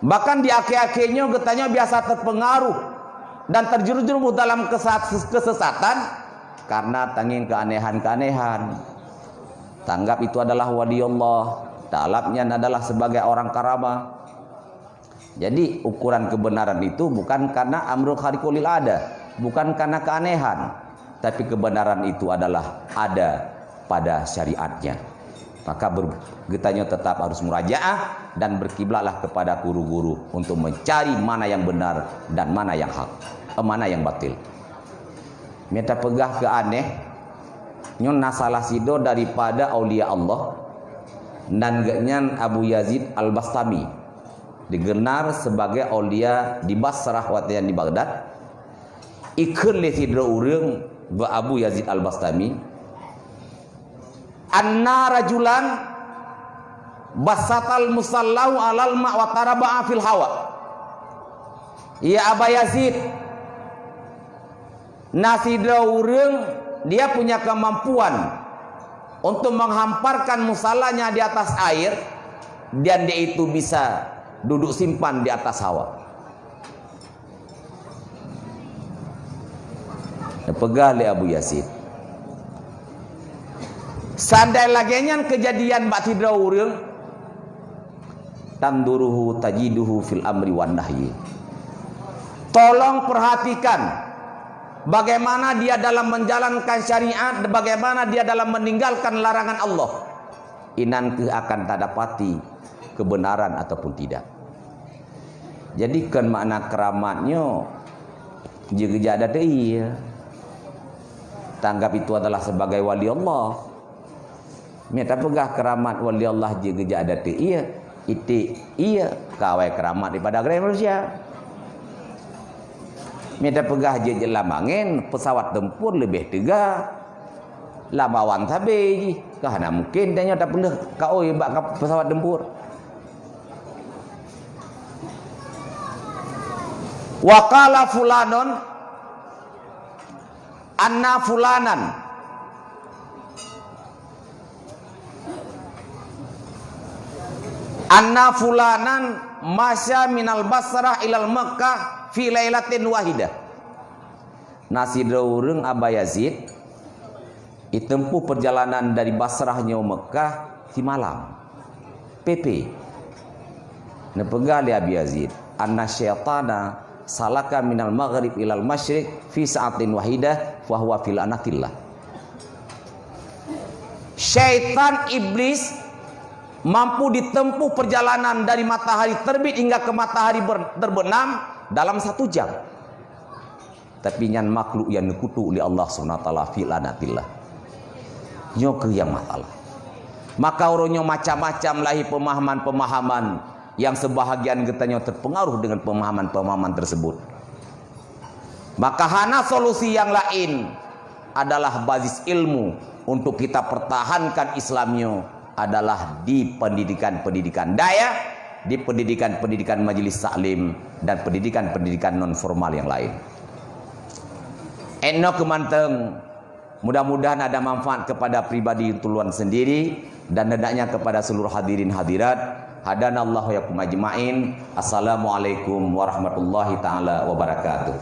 Bahkan di akhir-akhirnya getanya biasa terpengaruh dan terjerumus dalam kesesatan karena tangin keanehan-keanehan. Tanggap itu adalah wali Allah, dalamnya adalah sebagai orang karamah. Jadi ukuran kebenaran itu bukan karena amrul khariqul ada, bukan karena keanehan, tapi kebenaran itu adalah ada pada syariatnya. Maka getanya tetap harus murajaah dan berkiblatlah kepada guru-guru untuk mencari mana yang benar dan mana yang hak, mana yang batil. Minta pegah ke aneh nyon nasalah sido daripada aulia Allah dan genyan Abu Yazid Al-Bastami digenar sebagai aulia di Basrah watian di Baghdad. Ikut le sidro urang ba Abu Yazid Al-Bastami anna rajulan basatal musallahu alal ma wa taraba'a fil hawa. Ya Aba Yazid, nasidra urang dia punya kemampuan untuk menghamparkan musalanya di atas air dan dia itu bisa duduk simpan di atas hawa. Pegang oleh Abu Yazid. Sandai laginya kejadian bak tidra urang tanduruhu tajiduhu fil amri wan nahyi. Tolong perhatikan bagaimana dia dalam menjalankan syariat, bagaimana dia dalam meninggalkan larangan Allah. Inan ke akan tak dapati kebenaran ataupun tidak. Jadi kan makna keramatnya juga ada dia. Tanggap itu adalah sebagai wali Allah. Minta pegah keramat wali Allah juga ada dia. Itu iya kawai keramat daripada agama manusia. Minta pegah je lamangin pesawat tempur lebih tegak. Lamawan tabe kahana mungkin dia tak pernah kau bak pesawat tempur. Waqala fulanon anna fulanan anna fulanan masya minal Basrah ilal Makkah fi lailatin wahidah. Nasidra urang Aba Yazid ditempuh perjalanan dari Basrahnya Mekah di malam. PP. Nepegah li Abi Yazid anna syaitana salaka minal maghrib ilal masyriq fi sa'atin wahidah fa huwa fil anatillah. Syaitan iblis mampu ditempuh perjalanan dari matahari terbit hingga ke matahari terbenam dalam 1 jam. Tapi nyan makhluk yang dikutu oleh Allah SWT fil anatillah. Nyo ke yang masalah. Maka orangnya macam-macam lahi pemahaman-pemahaman yang sebahagian getanya terpengaruh dengan pemahaman-pemahaman tersebut. Maka hana solusi yang lain adalah basis ilmu untuk kita pertahankan Islamnya adalah di pendidikan-pendidikan daya, di pendidikan-pendidikan majelis taklim dan pendidikan-pendidikan non formal yang lain. Eno kemanteng, mudah-mudahan ada manfaat kepada pribadi tuluan sendiri dan hendaknya kepada seluruh hadirin hadirat. Hadanallahu yakum ajma'in. Assalamualaikum warahmatullahi taala wabarakatuh.